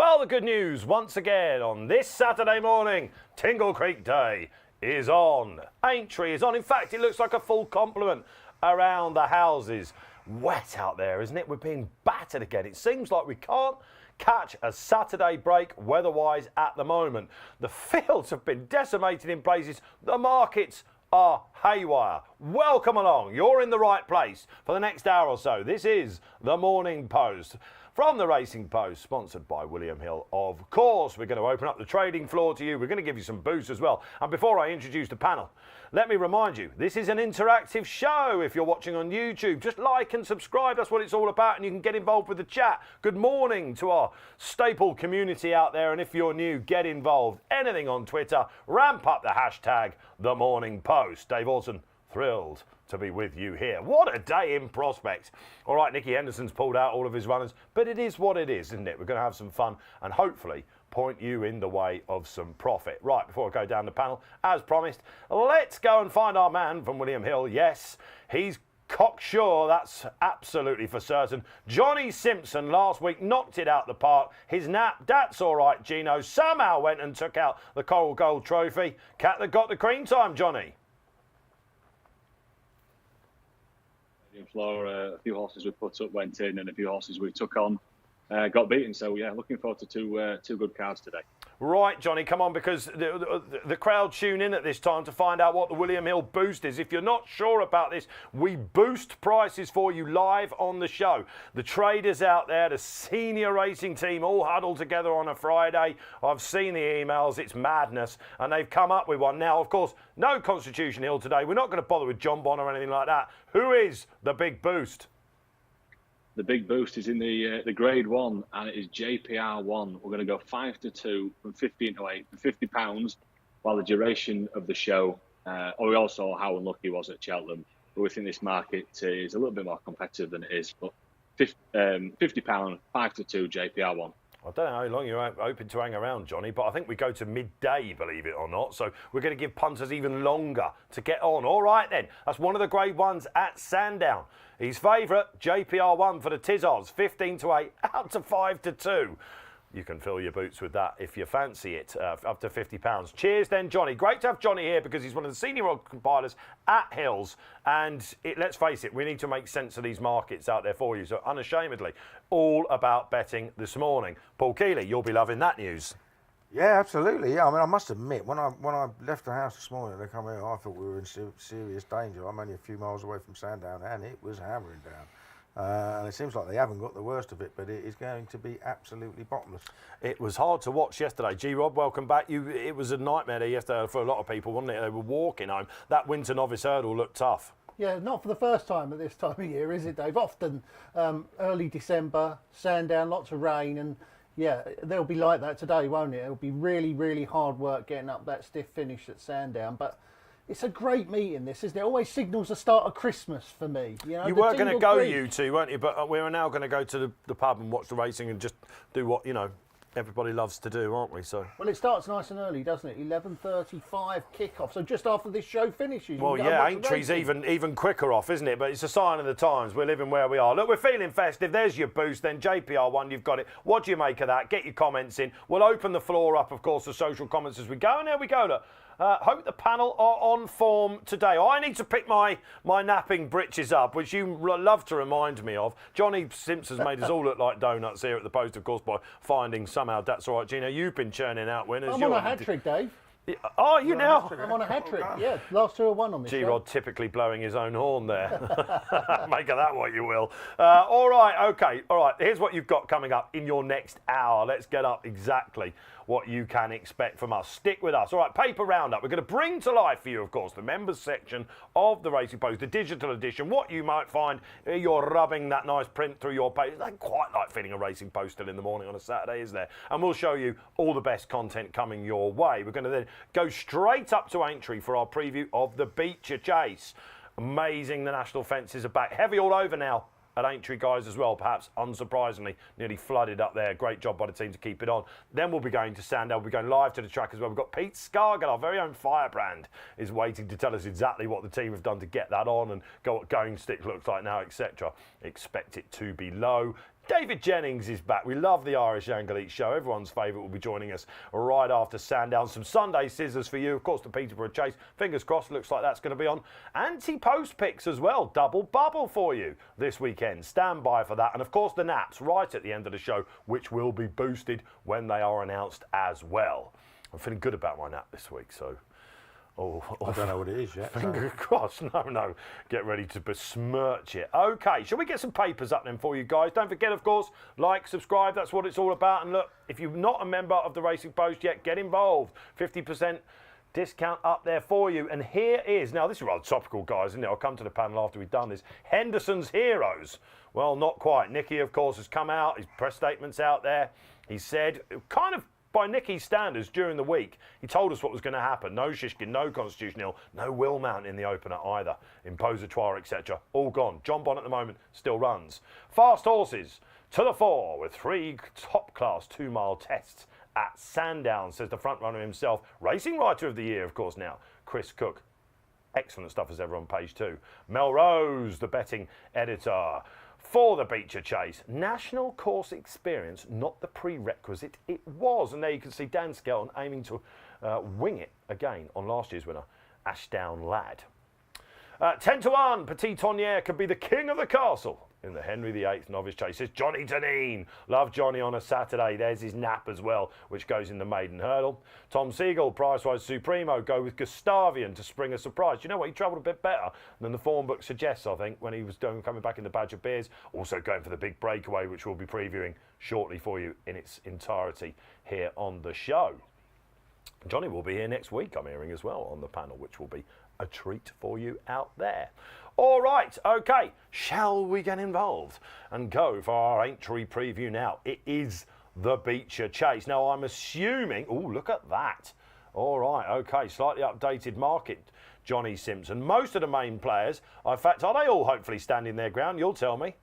Well, the good news once again on this Saturday morning, Tingle Creek Day is on. Aintree is on. In fact, it looks like a full complement around the houses. Wet out there, isn't it? We're being battered again. It seems like we can't catch a Saturday break weather-wise at the moment. The fields have been decimated in places. The markets are haywire. Welcome along. You're in the right place for the next hour or so. This is the Morning Post. From the Racing Post, sponsored by William Hill, of course. We're going to open up the trading floor to you. We're going to give you some boosts as well. And before I introduce the panel, let me remind you, this is an interactive show. If you're watching on YouTube, just like and subscribe. That's what it's all about, and you can get involved with the chat. Good morning to our staple community out there, and if you're new, get involved. Anything on Twitter, ramp up the hashtag The Morning Post. Dave Orton, thrilled to be with you here. What a day in prospect. All right, Nicky Henderson's pulled out all of his runners, but it is what it is, isn't it? We're going to have some fun and hopefully point you in the way of some profit. Right, before I go down the panel, as promised, let's go and find our man from William Hill. Yes, he's cocksure, that's absolutely for certain. Johnny Simpson last week knocked it out the park. His nap, that's all right, Gino, somehow went and took out the Coral Gold Trophy. Cat that got the cream time, Johnny. Floor, a few horses we put up went in, and a few horses we took on got beaten. So yeah, looking forward to two good cards today. Right, Johnny, come on, because the crowd tune in at this time to find out what the William Hill boost is. If you're not sure about this, we boost prices for you live on the show. The traders out there, the senior racing team, all huddled together on a Friday. I've seen the emails. It's madness, and they've come up with one. Now, of course, no Constitution Hill today. We're not going to bother with John Bonner or anything like that. Who is the big boost? The big boost is in the Grade 1, and it is JPR 1. We're going to go 5-2 from 15 to 8 for £50, while the duration of the show. We all saw how unlucky he was at Cheltenham, but we think this market is a little bit more competitive than it is. But £50, 5-2 JPR 1. I don't know how long you're hoping to hang around, Johnny, but I think we go to midday, believe it or not. So we're going to give punters even longer to get on. All right, then. That's one of the Grade 1s at Sandown. His favourite, JPR 1 for the Tizzos, 15-8, out to 5-2. You can fill your boots with that if you fancy it, up to £50. Cheers then, Johnny. Great to have Johnny here because he's one of the senior odds compilers at Hills. And let's face it, we need to make sense of these markets out there for you. So unashamedly, all about betting this morning. Paul Kealy, you'll be loving that news. Yeah, absolutely. Yeah, I mean, I must admit, when I left the house this morning to come here, I thought we were in serious danger. I'm only a few miles away from Sandown, and it was hammering down. And it seems like they haven't got the worst of it, but it is going to be absolutely bottomless. It was hard to watch yesterday. G-Rob, welcome back. It was a nightmare there yesterday for a lot of people, wasn't it? They were walking home. That winter novice hurdle looked tough. Yeah, not for the first time at this time of year, is it, Dave? Often early December, Sandown, lots of rain, and yeah, they'll be like that today, won't it? It'll be really, really hard work getting up that stiff finish at Sandown, but it's a great meeting, this, isn't it? It always signals the start of Christmas for me. You were going to go, you two, weren't you? But we are now going to go to the pub and watch the racing and just do what, everybody loves to do, aren't we? So well, it starts nice and early, doesn't it? 11:35 kickoff. So just after this show finishes. Well, yeah, Aintree's even quicker off, isn't it? But it's a sign of the times. We're living where we are. Look, we're feeling festive. There's your boost. Then JPR 1, you've got it. What do you make of that? Get your comments in. We'll open the floor up, of course, to social comments as we go. And there we go. Look. Hope the panel are on form today. I need to pick my napping britches up, which you love to remind me of. Johnny Simpson's made us all look like donuts here at the Post, of course, by finding somehow that's all right. Gino, you've been churning out winners. I'm on a hat trick, Dave. Are you now? I'm on a hat trick. Yeah, last 2 are 1 on this. G-Rod typically blowing his own horn there. Make of that what you will. All right, okay. All right, here's what you've got coming up in your next hour. Let's get up exactly what you can expect from us. Stick with us. All right, paper roundup. We're going to bring to life for you, of course, the members section of the Racing Post, the digital edition. What you might find, you're rubbing that nice print through your page. It's not quite like feeling a Racing Post still in the morning on a Saturday, is there? And we'll show you all the best content coming your way. We're going to then go straight up to Aintree for our preview of the Becher Chase. Amazing, the national fences are back. Heavy all over now at Aintree, guys, as well, perhaps unsurprisingly, nearly flooded up there. Great job by the team to keep it on. Then we'll be going to Sandown. We'll be going live to the track as well. We've got Pete Scargill, our very own firebrand, is waiting to tell us exactly what the team have done to get that on and what going stick looks like now, etc. Expect it to be low. David Jennings is back. We love the Irish Angle Eat show. Everyone's favourite will be joining us right after Sandown. Some Sunday Sizzlers for you. Of course, the Peterborough Chase. Fingers crossed, looks like that's going to be on. Ante-post Picks as well. Double bubble for you this weekend. Stand by for that. And of course, the naps right at the end of the show, which will be boosted when they are announced as well. I'm feeling good about my nap this week, so... I don't know what it is yet. Fingers crossed. No. Get ready to besmirch it. Okay, shall we get some papers up then for you guys? Don't forget, of course, like, subscribe. That's what it's all about. And look, if you're not a member of the Racing Post yet, get involved. 50% discount up there for you. And here is, now this is rather topical, guys, isn't it? I'll come to the panel after we've done this. Henderson's Heroes. Well, not quite. Nicky, of course, has come out. His press statement's out there. He said, kind of, by Nicky's standards during the week, he told us what was going to happen. No Shishkin, no Constitution Hill, no Will Mount in the opener either. Imposatoire, etc. All gone. John Bond at the moment still runs. Fast horses to the fore with 3 top-class 2-mile tests at Sandown, says the front-runner himself. Racing Writer of the Year, of course, now, Chris Cook. Excellent stuff as ever on page 2. Melrose, the betting editor. For the Becher Chase, national course experience, not the prerequisite it was. And there you can see Dan Skelton aiming to wing it again on last year's winner, Ashdown Lad. 10-1, Petit Tonnerre could be the king of the castle in the Henry VIII Novice Chase. Says Johnny Deneen. Love Johnny on a Saturday. There's his nap as well, which goes in the maiden hurdle. Tom Siegel, Price-wise Supremo, go with Gustavian to spring a surprise. You know what? He travelled a bit better than the form book suggests, I think, when he was coming back in the Badger Beers. Also going for the big breakaway, which we'll be previewing shortly for you in its entirety here on the show. Johnny will be here next week, I'm hearing, as well, on the panel, which will be a treat for you out there. All right, okay, shall we get involved and go for our Aintree preview now? It is the Becher Chase. Now, I'm assuming, oh, look at that. All right, okay, slightly updated market, Johnny Simpson. Most of the main players, in fact, are they all hopefully standing their ground? You'll tell me.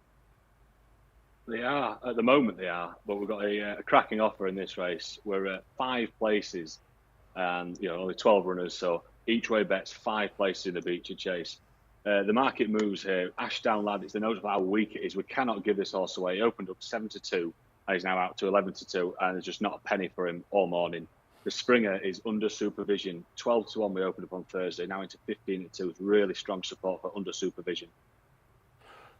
They are, at the moment they are, but we've got a cracking offer in this race. We're at 5 places and, only 12 runners, so each way bets 5 places in the Becher Chase. The market moves here. Ashdown Lad, it's the notice of how weak it is. We cannot give this horse away. He opened up 7-2, and he's now out to 11-2, and there's just not a penny for him all morning. The Springer is under supervision. 12-1 we opened up on Thursday, now into 15-2 with really strong support for under supervision.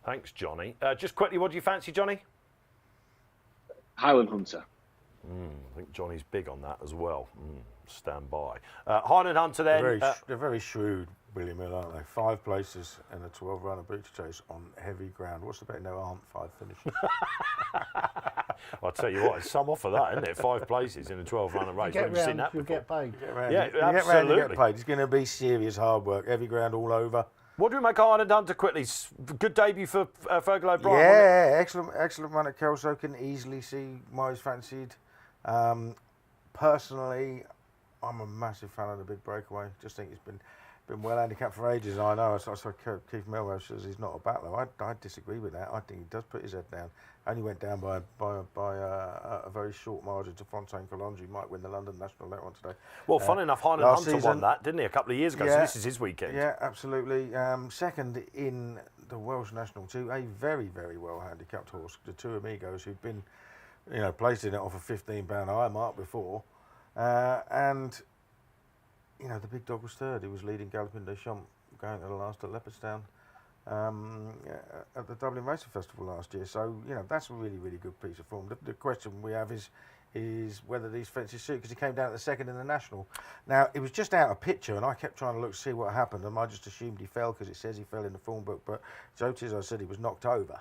Thanks, Johnny. Just quickly, what do you fancy, Johnny? Highland Hunter. I think Johnny's big on that as well. Stand by. Highland Hunter then. They're very shrewd, William Hill, aren't they? 5 places in a 12-runner Becher Chase on heavy ground. What's the bet? No, aren't 5 finishes. I'll tell you what, it's some offer that, isn't it? 5 places in a 12-runner race. Get I've seen round, that you'll before. get paid. Yeah, you absolutely. get round, you get paid. It's going to be serious hard work. Heavy ground all over. What do we make Highland Hunter quickly? Good debut for Fergal O'Brien. Yeah, excellent run at Kelso. Can easily see why he's fancied. Personally, I'm a massive fan of the big breakaway. Just think he's been well handicapped for ages. I know. So Keith Melrose says he's not a battler. I disagree with that. I think he does put his head down. Only went down by a very short margin to Fontaine Colonge. He might win the London National later on today. Well, funny enough, Highland Hunter won that, didn't he, a couple of years ago? Yeah, so this is his weekend. Yeah, absolutely. Second in the Welsh National too, a very, very well handicapped horse, the Two Amigos, who'd been, placed in it off a £15 high mark before, and the big dog was third. He was leading Galloping Deschamps going to the last at Leopardstown at the Dublin Racing Festival last year. So that's a really, really good piece of form. The question we have is whether these fences suit, because he came down at the second in the National. Now, it was just out of picture, and I kept trying to look to see what happened, and I just assumed he fell because it says he fell in the form book, but Joe Tizzo said he was knocked over.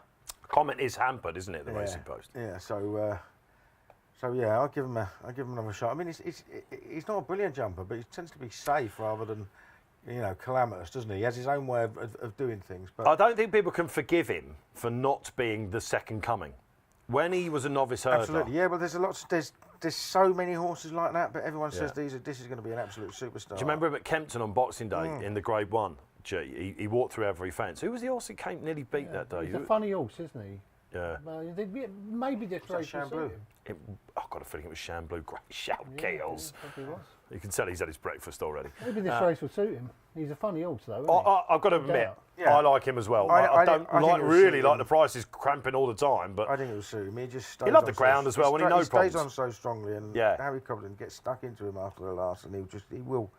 Comment is hampered, isn't it, the Racing Post? Yeah, so yeah, I'll give him another shot. I mean, he's not a brilliant jumper, but he tends to be safe rather than, calamitous, doesn't he? He has his own way of doing things. But I don't think people can forgive him for not being the second coming. When he was a novice hurdler. Absolutely, yeah, but there's so many horses like that, but everyone says this is going to be an absolute superstar. Do you remember him at Kempton on Boxing Day in the Grade 1? He walked through every fence. Who was the horse that nearly beat that day? He's a funny horse, isn't he? Yeah. Maybe this race will Shamblu? suit him. I've got a feeling it was Shamblu. Great shout, Keels. Yeah, probably was. You can tell he's had his breakfast already. Maybe this race will suit him. He's a funny horse, though, isn't he? I've got to admit, Yeah. I like him as well. I I think don't it will really suit like him. the prices cramping all the time, but I think it will suit him. He just stays loved the on ground as well when he no stays problems. on so strongly, and Yeah. Harry Cobden gets stuck into him after the last, and he will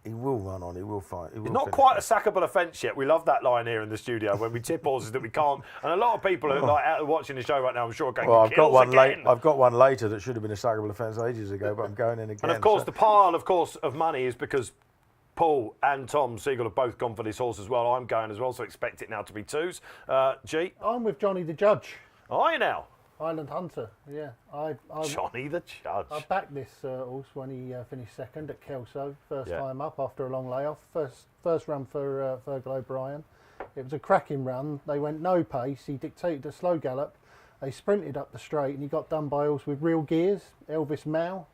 run on. He will fight. He will It's not finish quite a it. sackable offence yet. We love that line here in the studio when we tip horses that we can't. And a lot of people are like out watching the show right now, I'm sure, are going, Well, I've got one again. late. I've got one later that should have been a sackable offence ages ago, but I'm going in again. And of course, so- the pile, of money is because Paul and Tom Siegel have both gone for this horse as well. I'm going as well, so expect it now to be twos. G, I'm with Johnny the Judge, are you now? Highland Hunter. Yeah, I Johnny the Judge. I backed this horse when he finished second at Kelso, first Yeah. time up after a long layoff. First run for Virgil O'Brien. It was a cracking run. They went no pace. He dictated a slow gallop. They sprinted up the straight and he got done by a horse with real gears, Elvis Mao.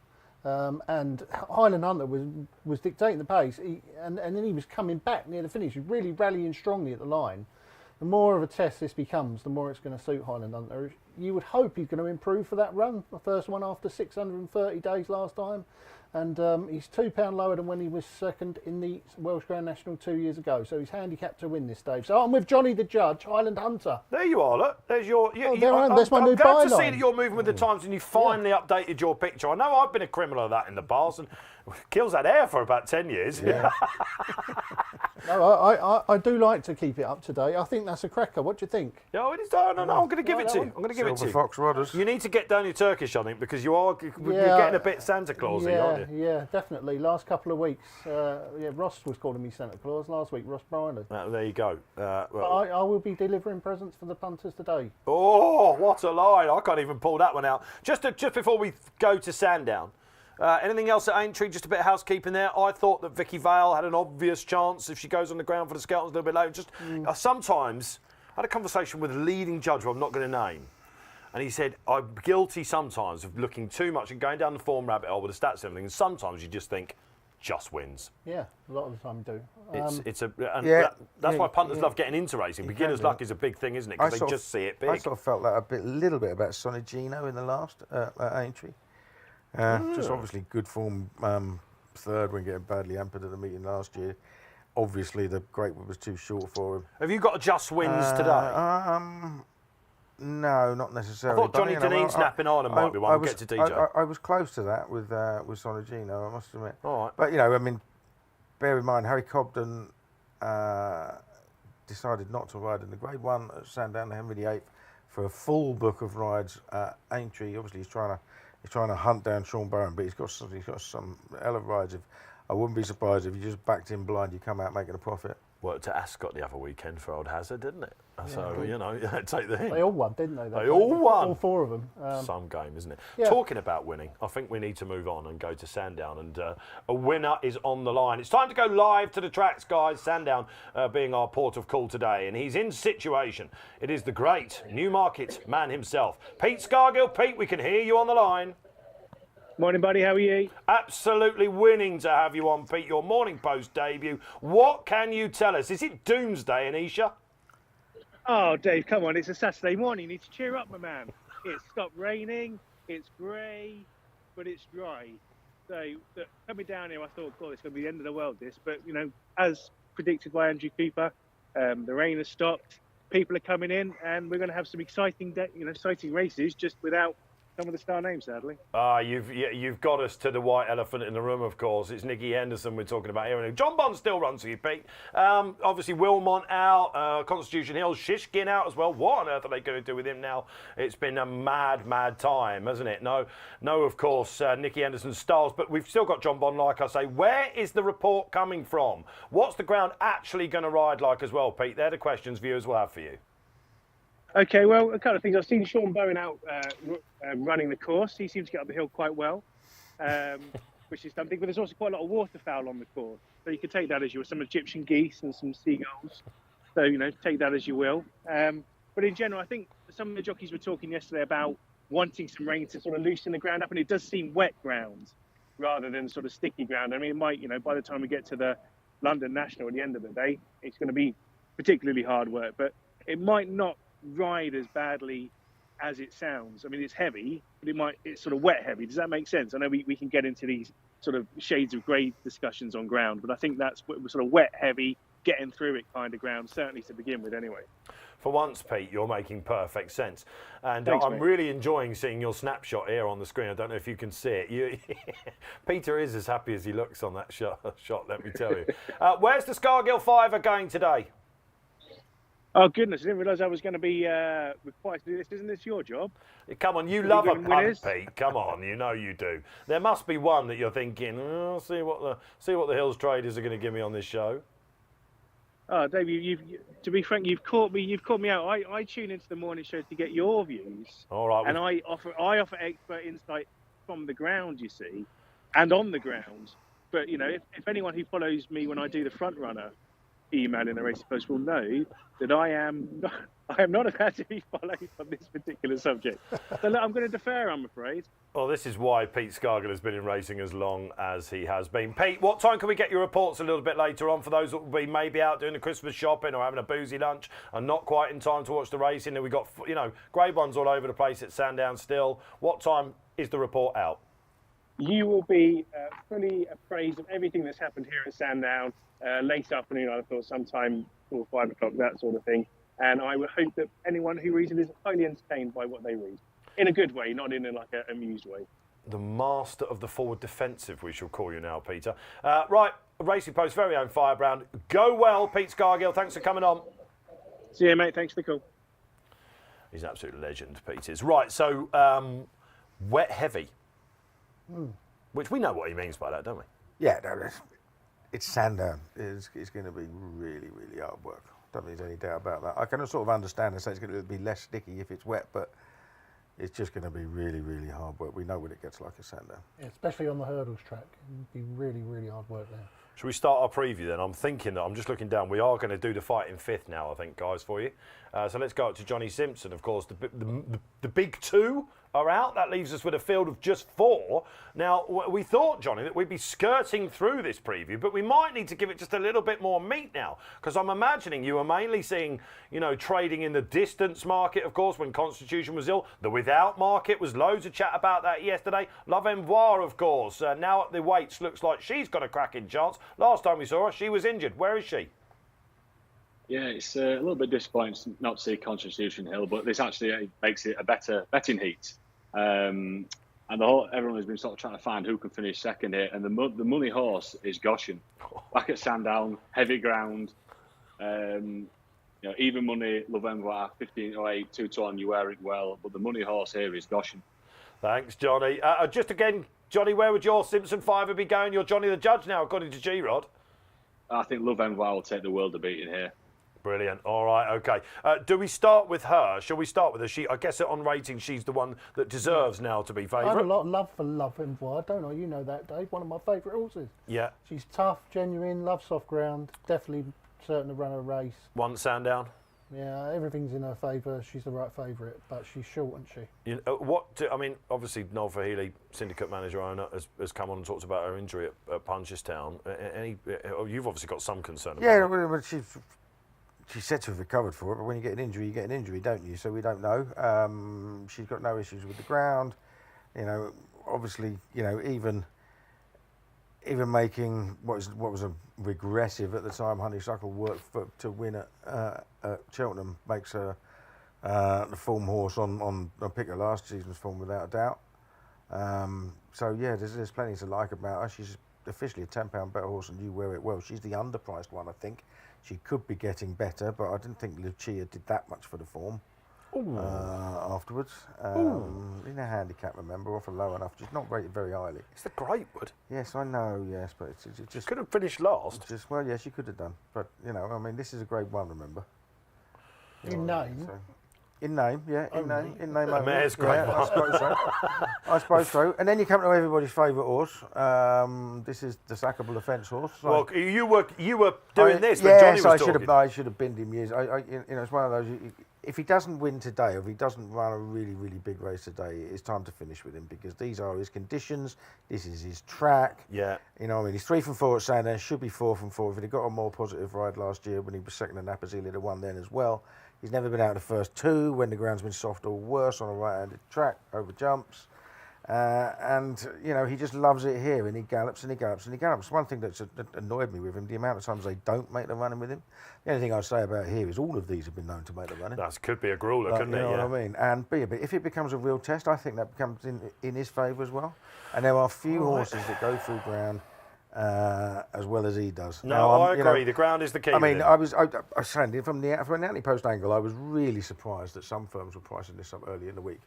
And Highland Hunter was dictating the pace, and then he was coming back near the finish, really rallying strongly at the line. The more of a test this becomes, the more it's going to suit Highland Hunter. You would hope he's going to improve for that run, the first one after 630 days last time. And he's £2 lower than when he was second in the Welsh Grand National 2 years ago. So he's handicapped to win this, Dave. So I'm with Johnny the Judge, Highland Hunter. There you are, look. There's your. There's my I'm new glad to see byline. that you're moving with the times and you finally updated your picture. I know I've been a criminal of that in the past and Kills had hair for about 10 years. Yeah. No, I do like to keep it up to date. I think that's a cracker. What do you think? No, it is. No, I'm going to give Like it that to you. one? I'm going to give it to Silver you. Fox Rodders. You need to get down your Turkish, I think, because you're Yeah, getting a bit Santa Clausy, aren't you? Yeah, definitely. Last couple of weeks, Ross was calling me Santa Claus. Last week, Ross Bryan. There you go. But I will be delivering presents for the punters today. Oh, what a line. I can't even pull that one out. Just before we go to Sandown, anything else at Aintree? Just a bit of housekeeping there. I thought that Vicky Vale had an obvious chance if she goes on the ground for the Skeltons a little bit later. Just sometimes, I had a conversation with a leading judge who I'm not going to name. And he said, I'm guilty sometimes of looking too much and going down the form rabbit hole with the stats and everything. And sometimes you just think, just wins. Yeah, a lot of the time you do. That's why punters love getting into racing. Beginner's luck is a big thing, isn't it? Because they just see it big. I sort of felt that a little bit about Sonny Gino in the last at Aintree. Just obviously good form, third when getting badly hampered at the meeting last year. Obviously the Great Whip was too short for him. Have you got a just wins today? No, not necessarily. I thought Johnny Deneen snapping Ireland might be one. We'll get to DJ. I was close to that with Sonny Gino, I must admit. All right. But, I mean, bear in mind, Harry Cobden decided not to ride in the Grade 1 at Sandown, the Henry VIII, for a full book of rides at Aintree. Obviously, he's trying to hunt down Sean Bowen, but he's got some hell of rides. I wouldn't be surprised if you just backed him blind, you come out making a profit. Worked at Ascot the other weekend for Old Hazard, didn't it? So, take the hint. They all won, didn't they? They all won. All four of them. Some game, isn't it? Yeah. Talking about winning, I think we need to move on and go to Sandown. And a winner is on the line. It's time to go live to the tracks, guys. Sandown being our port of call today. And he's in situation. It is the great Newmarket man himself. Pete Scargill. Pete, we can hear you on the line. Morning, buddy. How are you? Absolutely winning to have you on, Pete. Your Morning Post debut. What can you tell us? Is it doomsday in Esher? Oh, Dave, come on. It's a Saturday morning. You need to cheer up, my man. It's stopped raining. It's grey, but it's dry. So, coming down here, I thought, God, it's going to be the end of the world, this. But, as predicted by Andrew Cooper, the rain has stopped. People are coming in, and we're going to have some exciting races just without some of the star names, sadly. You've got us to the white elephant in the room, of course. It's Nicky Henderson we're talking about here. John Bond still runs for you, Pete. Obviously, Wilmot out, Constitution Hill, Shishkin out as well. What on earth are they going to do with him now? It's been a mad, mad time, hasn't it? No, of course, Nicky Henderson Styles, but we've still got John Bond, like I say. Where is the report coming from? What's the ground actually going to ride like as well, Pete? They're the questions viewers will have for you. Okay, well, a couple of things. I've seen Sean Bowen out running the course. He seems to get up the hill quite well, which is something. But there's also quite a lot of waterfowl on the course. So you can take that as you will. Some Egyptian geese and some seagulls. So, take that as you will. But in general, I think some of the jockeys were talking yesterday about wanting some rain to sort of loosen the ground up. And it does seem wet ground rather than sort of sticky ground. I mean, it might, by the time we get to the London National at the end of the day, it's going to be particularly hard work. But it might not ride as badly as it sounds. I mean, it's heavy, but it's sort of wet heavy. Does that make sense? I know we can get into these sort of shades of grey discussions on ground, but I think that's sort of wet heavy, getting through it kind of ground, certainly to begin with anyway. For once, Pete, you're making perfect sense. And Thanks, I'm mate. really enjoying seeing your snapshot here on the screen. I don't know if you can see it. Peter is as happy as he looks on that shot, let me tell you. Where's the Scargill Fiver going today? Oh, goodness, I didn't realise I was going to be required to do this. Isn't this your job? Come on, you love a giving punt, winners? Pete. Come on, you know you do. There must be one that you're thinking, oh, see what the Hills traders are going to give me on this show. Oh, Dave, to be frank, you've caught me out. I tune into the morning show to get your views. All right. And I offer expert insight from the ground, you see, and on the ground. But, you know, if anyone who follows me when I do the front runner email in the Racing Post will know that I am not allowed to be followed on this particular subject. So look, I'm going to defer, I'm afraid. Well, this is why Pete Scargill has been in racing as long as he has been. Pete, what time can we get your reports a little bit later on for those that will be maybe out doing the Christmas shopping or having a boozy lunch and not quite in time to watch the racing? And we've got, you know, grade ones all over the place at Sandown still. What time is the report out? You will be fully appraised of everything that's happened here at Sandown late afternoon, I thought, sometime 4 or 5 o'clock, that sort of thing. And I would hope that anyone who reads it is highly entertained by what they read. In a good way, not in like an amused way. The master of the forward defensive, we shall call you now, Peter. Right, Racing Post's very own Firebrand. Go well, Pete Scargill. Thanks for coming on. See you, mate. Thanks for the call. He's an absolute legend, Pete is. Right, so wet heavy, which we know what he means by that, don't we? Yeah, no, it's Sandown. It's going to be really, really hard work. Don't think there's any doubt about that. I can sort of understand and say it's going to be less sticky if it's wet, but it's just going to be really, really hard work. We know what it gets like at Sandown. Yeah, especially on the hurdles track. It'd be really, really hard work there. Should we start our preview then? I'm thinking that I'm just looking down. We are going to do the fight in fifth now, I think, guys, for you. So let's go up to Johnny Simpson. Of course, the big two are out. That leaves us with a field of just 4. Now, we thought, Johnny, that we'd be skirting through this preview, but we might need to give it just a little bit more meat now, because I'm imagining you were mainly seeing, you know, trading in the distance market, of course, when Constitution was ill. The without market was loads of chat about that yesterday. Love Envoire, of course, now at the weights, looks like she's got a cracking chance. Last time we saw her, she was injured. Where is she? Yeah, it's a little bit disappointing not to see Constitution Hill, but this actually makes it a better betting heat. And everyone has been sort of trying to find who can finish second here, and the money horse is Goshen. Back at Sandown, heavy ground, you know, even money, Love Envoire, 15.08, 2-1, you wear it well, but the money horse here is Goshen. Thanks, Johnny. Just again, Johnny, where would your Simpson Fiver be going? You're Johnny the Judge now, according to G-Rod. I think Love Envoire will take the world of beating here. Brilliant. All right, okay. Do we start with her? Shall we start with her? I guess on rating, she's the one that deserves now to be favourite. I have a lot of love for Love Envoire, don't I? You know that, Dave. One of my favourite horses. Yeah. She's tough, genuine, loves soft ground, definitely certain to run a race. One Sandown. Yeah, everything's in her favour. She's the right favourite, but she's short, isn't she? You know, I mean, obviously, Noel Fahili, syndicate manager owner, has come on and talked about her injury at Punchestown. You've obviously got some concern about Yeah, it. well, she's said to have recovered for it, but when you get an injury, don't you? So we don't know. She's got no issues with the ground. You know, obviously, you know, even making what was a regressive at the time honeysuckle work to win at Cheltenham makes her the form horse on pick of last season's form without a doubt. So yeah, there's plenty to like about her. She's officially a £10 better horse, and you wear it well. She's the underpriced one, I think. She could be getting better, but I didn't think Lucia did that much for the form afterwards. In a handicap, remember, offer low enough. She's not rated very highly. It's the Greatwood. Yes, I know, yes, but it just... Could have finished last. Well, yes, she could have done. But, you know, I mean, this is a grade 1, remember? In name? So, in name, yeah, in Only. name. In name only. mare's grade I one. suppose so. I suppose so. And then you come to everybody's favourite horse. This is the sackable offence horse. Well, you were doing this when Johnny was talking. I should have binned him years. You know, it's one of those. If he doesn't win today, or if he doesn't run a really, really big race today, it's time to finish with him, because these are his conditions. This is his track. Yeah. You know, I mean, he's 3 from 4 at Sandown. Should be 4 from 4. If he'd got a more positive ride last year when he was second in Napas, he'd have won then as well. He's never been out of the first 2 when the ground's been soft or worse on a right-handed track over jumps. And, you know, he just loves it here, and he gallops and he gallops and he gallops. One thing that's annoyed me with him, the amount of times they don't make the running with him. The only thing I'd say about here is all of these have been known to make the running. That could be a grueler, couldn't it? You know what I mean? And if it becomes a real test, I think that becomes in his favour as well. And there are few horses that go through ground as well as he does. No, now, I agree. The ground is the key. I mean, I was saying from an Ante-post angle, I was really surprised that some firms were pricing this up early in the week,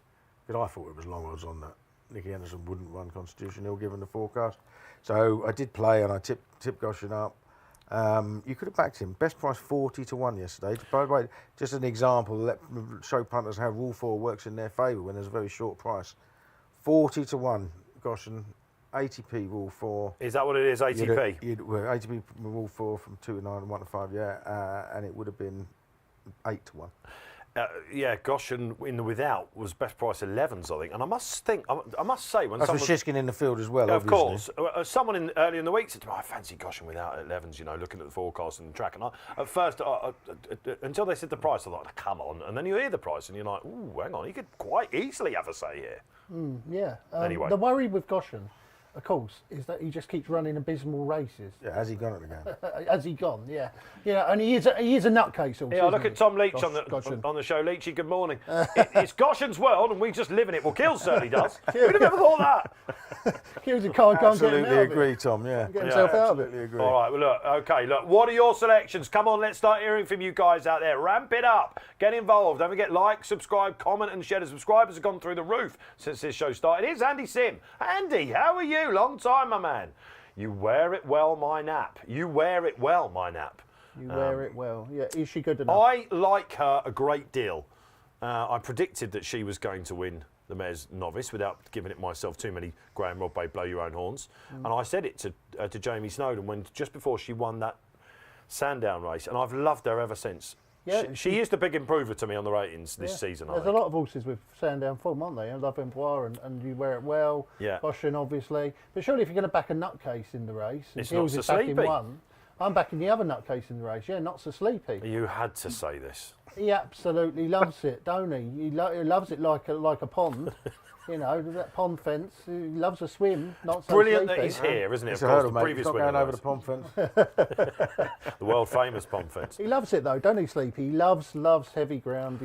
because I thought it was long odds on that Nicky Henderson wouldn't run Constitution Hill given the forecast. So I did play and I tipped Goshen up. You could have backed him. Best price 40 to 1 yesterday. By the way, just an example, let show punters how Rule 4 works in their favour when there's a very short price. 40 to 1, Goshen, 80p Rule 4. Is that what it is, ATP? 80p Rule 4 from 2 to 9 and 1 to 5, yeah. And it would have been 8 to 1. Yeah, Goshen in the without was best price 11s, I think. And I must say, when that's with Shishkin in the field as well, of obviously. course. Someone early in the week said to me, I fancy Goshen without at 11s, you know, looking at the forecast and the track. And at first, until they said the price, I thought, come on. And then you hear the price and you're like, ooh, hang on, he could quite easily have a say here. Yeah. Anyway. The worry with Goshen, of course, is that he just keeps running abysmal races. Yeah, has he gone at the game? Has he gone? Yeah. Yeah, and he is a nutcase also. Yeah, look at Tom Leach on the show. Leachy, good morning. It's Goshen's world and we just live in it. Well, Kill certainly does. Who'd have ever thought that? Kills a car, can't get him Absolutely out of agree, it. Tom, yeah. Get himself out of it. Absolutely agree. All right, well, look, what are your selections? Come on, let's start hearing from you guys out there. Ramp it up. Get involved. Don't forget, like, subscribe, comment and share. The subscribers have gone through the roof since this show started. Here's Andy Sim. Andy, how are you? Long time, my man. You wear it well, my nap. You wear it well, my nap. You wear it well. Yeah, is she good enough? I like her a great deal. I predicted that she was going to win the Mayor's Novice without giving it myself too many Graeme Rodway blow your own horns. And I said it to Jamie Snowden just before she won that Sandown race, and I've loved her ever since. Yeah, she is the big improver to me on the ratings this season. There's a lot of horses with Sandown form, aren't they? I love Empoir and you wear it well. Yeah. Goshen, obviously. But surely if you're going to back a nutcase in the race, and It's Hills Not is So backing Sleepy. one, I'm backing the other nutcase in the race. Yeah, Not So Sleepy. You had to say this. He absolutely loves it, don't he? He loves it like a pond. You know, that pond fence. He loves a swim. Not so Brilliant sleepy. that he's here, isn't it? It's Of a course, hurdle, the mate. previous He's not winner going over was the pond fence. the world famous pond fence. He loves it though, don't he, Sleepy? He loves heavy ground.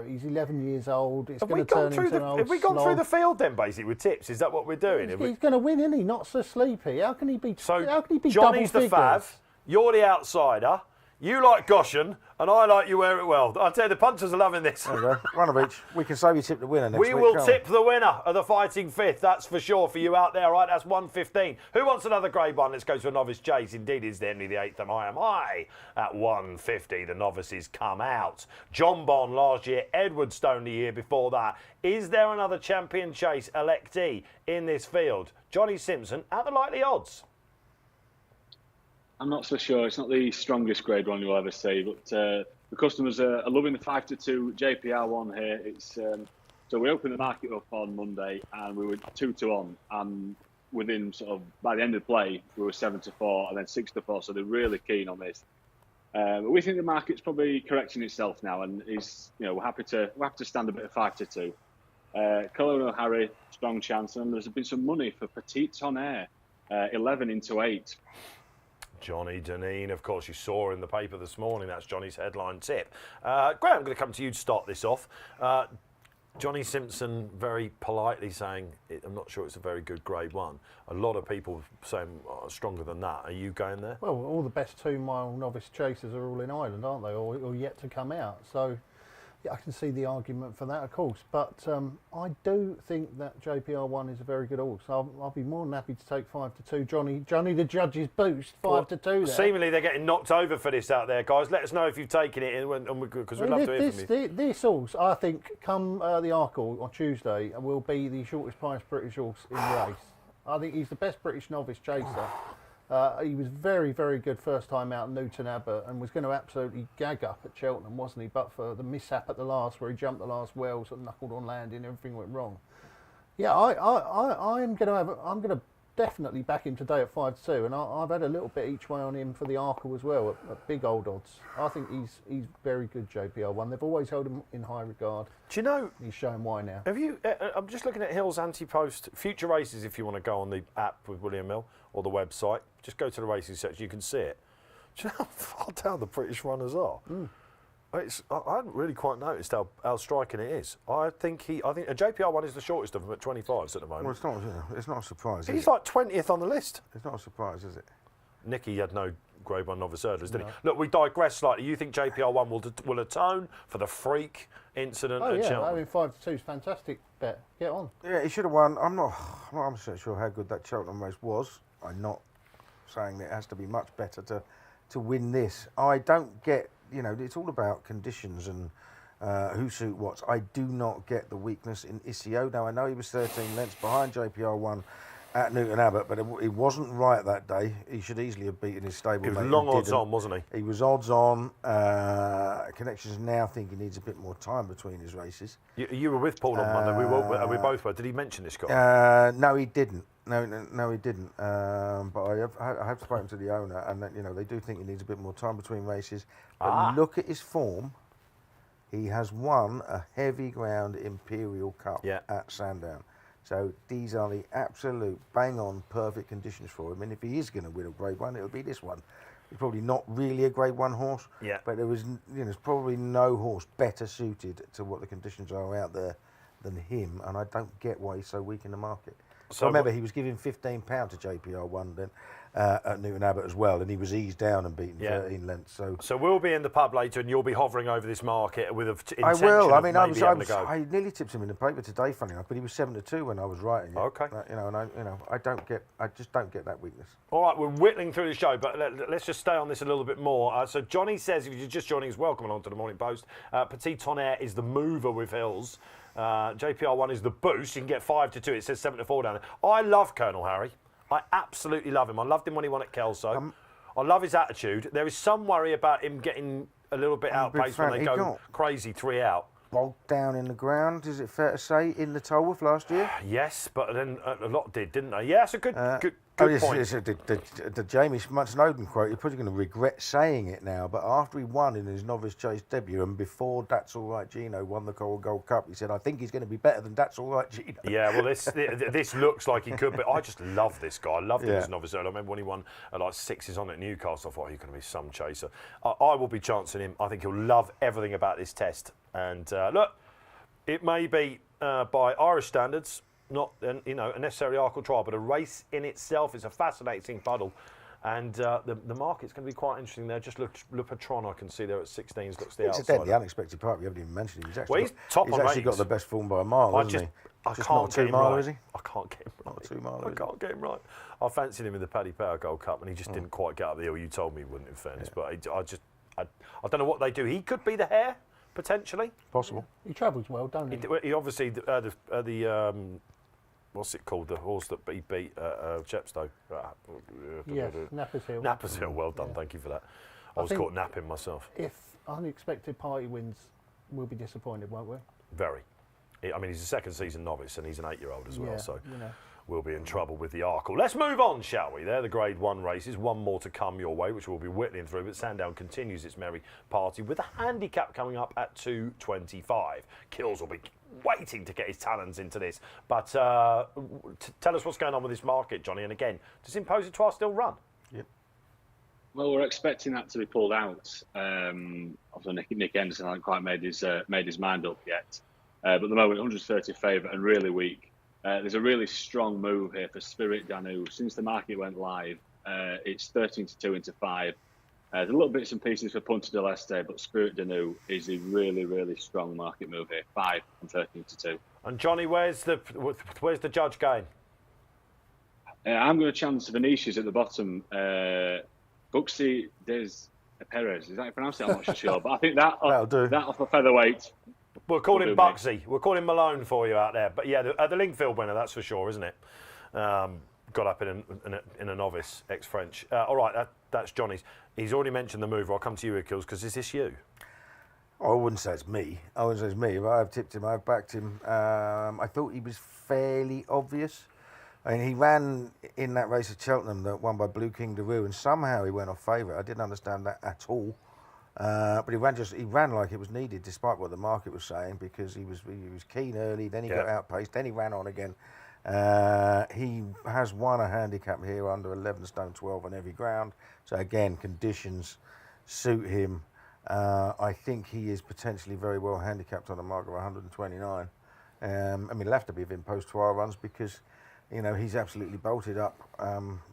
He's 11 years old. It's Have going we to gone turn through into an old have we gone through slog. the field then, basically, with tips? Is that what we're doing? He's going to win, isn't he? Not So Sleepy. How can he be? So how can he be Johnny's the double fav, figures? you're the outsider, you like Goshen, and I like You Wear It Well. I tell you, the punters are loving this. There we go. One of each. We can say we tip the winner next We week. will can't tip the winner of the Fighting Fifth, that's for sure, for you out there, right? That's 115. Who wants another grade one? Let's go to a Novice Chase. Indeed, it's Henry VIII, and I am high at 150. The Novices come out. John Bond last year, Edwardstone the year before that. Is there another Champion Chase electee in this field? Johnny Simpson at the likely odds. I'm not so sure. It's not the strongest grade one you'll ever see, but the customers are loving the 5-2 JPR one here. It's so we opened the market up on Monday and we were 2-1, and within sort of by the end of the play we were 7-4 and then 6-4. So they're really keen on this. But we think the market's probably correcting itself now, and we're happy to stand a bit of 5-2. Colonel Harry, strong chance, and there's been some money for Petit Tonnerre, 11 into 8. Johnny Deneen, of course, you saw in the paper this morning. That's Johnny's headline tip. Graham, I'm going to come to you to start this off. Johnny Simpson very politely saying, I'm not sure it's a very good grade one. A lot of people saying stronger than that. Are you going there? Well, all the best 2 mile novice chasers are all in Ireland, aren't they? Or yet to come out. So yeah, I can see the argument for that, of course. But I do think that JPR1 is a very good horse. I'll be more than happy to take 5-2. Johnny the judge's boost, 5-2 there. Seemingly they're getting knocked over for this out there, guys. Let us know if you've taken it, because we'd love to hear from you. This horse, I think, come the Arkle on Tuesday, will be the shortest priced British horse in the race. I think he's the best British novice chaser. He was very, very good first time out in Newton Abbot and was going to absolutely gag up at Cheltenham, wasn't he? But for the mishap at the last, where he jumped the last well, sort of knuckled on landing, everything went wrong. Yeah, I'm going to definitely back him today at 5-2, and I've had a little bit each way on him for the Arkle as well at big old odds. I think he's very good, JPL1. They've always held him in high regard. Do you know? He's showing why now. Have you? I'm just looking at Hill's Ante-post future races. If you want to go on the app with William Hill or the website, just go to the racing section. You can see it. Do you know how far down the British runners are? I hadn't really quite noticed how striking it is. I think a JPR1 is the shortest of them at 25s at the moment. Well, it's not a surprise. He's like 20th on the list. It's not a surprise, is it? Nicky had no Grade 1 novice hurdlers, did he? Look, we digress slightly. You think JPR1 will atone for the freak incident at Cheltenham? I mean 5-2 is fantastic bet. Get on. Yeah, he should have won. I'm not so sure how good that Cheltenham race was. I'm not saying that it has to be much better to win this. I don't get. It's all about conditions and who suit what. I do not get the weakness in Isio. Now, I know he was 13 lengths behind JPR1 at Newton Abbott, but he wasn't right that day. He should easily have beaten his stablemate. He was long odds on, wasn't he? He was odds on. Connections now think he needs a bit more time between his races. You were with Paul on Monday. We both were. Did he mention this guy? No, he didn't. No, he didn't. But I have spoken to the owner, and they do think he needs a bit more time between races. But look at his form. He has won a heavy ground Imperial Cup at Sandown. So these are the absolute bang-on perfect conditions for him. And if he is going to win a Grade 1, it'll be this one. He's probably not really a Grade 1 horse. Yeah. But there's probably no horse better suited to what the conditions are out there than him. And I don't get why he's so weak in the market. So remember, he was giving £15 to JPR1 then at Newton Abbott as well, and he was eased down and beaten 13 lengths. So we'll be in the pub later, and you'll be hovering over this market with an intention. I will. I mean, I nearly tipped him in the paper today, funny enough, but he was 7-2 when I was writing it. Okay. I just don't get that weakness. All right, we're whittling through the show, but let's just stay on this a little bit more. So Johnny says, if you're just joining us, welcome along to the Morning Post. Petit Tonnerre is the mover with Hills. JPR1 is the boost. You can get 5-2. It says 7-4 down there. I love Colonel Harry. I absolutely love him. I loved him when he won at Kelso. I love his attitude. There is some worry about him getting a little bit outpaced when they go crazy 3 out. Bogged down in the ground, is it fair to say, in the Tolworth last year? Yes, but then a lot did, didn't they? Yeah, it's a good point. The Jamie Snowden quote, you're probably going to regret saying it now, but after he won in his Novice Chase debut and before That's All Right Gino won the Coral Gold Cup, he said, I think he's going to be better than That's All Right Gino. Yeah, well, this looks like he could, but I just love this guy. I loved him as a novice. I remember when he won like 6s on at Newcastle, I thought, he's going to be some chaser. I will be chancing him. I think he'll love everything about this test. And look, it may be by Irish standards, not a necessary Arkle trial, but a race in itself is a fascinating puddle, and the market's going to be quite interesting there. Just look Patron, I can see there at 16s. Looks the outside. Incidentally, the unexpected part we haven't even mentioned. He's actually got the best form by a mile, hasn't he? I can't get him right. Is he? I can't get him right. Not a 2 mile. I can't get him right. I fancied him in the Paddy Power Gold Cup, and he just didn't quite get up the hill. You told me he wouldn't, in fairness, but I don't know what they do. He could be the hare. Potentially. Possible. He travels well, don't he? He obviously, what's it called? The horse that he beat Chepstow. Yes, Nappers Hill. Nappers Hill, well done, thank you for that. I was caught napping myself. If Unexpected Party wins, we'll be disappointed, won't we? Very. I mean, he's a second season novice and he's an 8-year-old as well, so we'll be in trouble with the Arkle. Let's move on, shall we? They're the Grade 1 races. One more to come your way, which we'll be whittling through. But Sandown continues its merry party with a handicap coming up at 2.25. Kills will be waiting to get his talons into this. But tell us what's going on with this market, Johnny. And again, does Impositoir still run? Yep. Well, we're expecting that to be pulled out. Obviously, Nick Henderson hasn't quite made his mind up yet. But at the moment, 130 favourite and really weak. There's a really strong move here for Spirit Danu. Since the market went live, it's 13-2 into 5. There's a little bits and pieces for Punta del Este, but Spirit Danu is a really, really strong market move here. 5 and 13-2. And Johnny, where's the judge going? I'm going to chance Venetia's at the bottom. Buxi des Perez. Is that how you pronounce it? I'm not sure, but I think that'll do. That off a featherweight. We'll call him Bugsy. We'll call him Malone for you out there. But yeah, the Lingfield winner, that's for sure, isn't it? Got up in a novice, ex-French. All right, that's Johnny's. He's already mentioned the mover. I'll come to you, Akils, because is this you? Oh, I wouldn't say it's me. But I've tipped him. I've backed him. I thought he was fairly obvious. I mean, he ran in that race at Cheltenham that won by Blue King Daru, and somehow he went off favourite. I didn't understand that at all. But he ran like it was needed, despite what the market was saying, because he was keen early. Then he got outpaced. Then he ran on again. He has won a handicap here under 11 stone 12 on every ground. So again, conditions suit him. I think he is potentially very well handicapped on a mark of 129. I mean, he'll have to be within post trial runs because, you know, he's absolutely bolted up.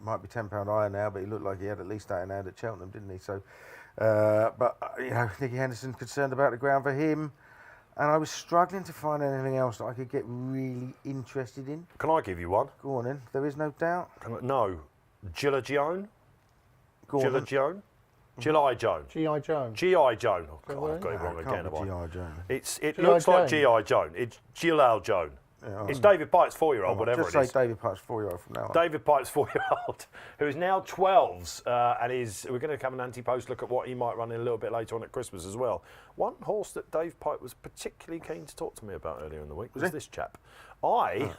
Might be £10 higher now, but he looked like he had at least that in hand at Cheltenham, didn't he? So, but you know, Nicky Henderson's concerned about the ground for him, and I was struggling to find anything else that I could get really interested in. Can I give you one? Go on then. There is no doubt. No, Gillagione. Go on. Gillagione. G.I. Joan. G.I. Joan. G.I. Joan. Oh, God, Really? I've got it wrong again, have I? G.I. Joan. It G.I. looks like Joan. G.I. Joan. It's Gilal Joan. Yeah, It's David Pite's 4-year-old, whatever just it is. say David Pite's 4-year-old from now on. David Pite's 4-year-old, who is now 12s, and we're going to come an Ante-post look at what he might run in a little bit later on at Christmas as well. One horse that Dave Pite was particularly keen to talk to me about earlier in the week was this chap. I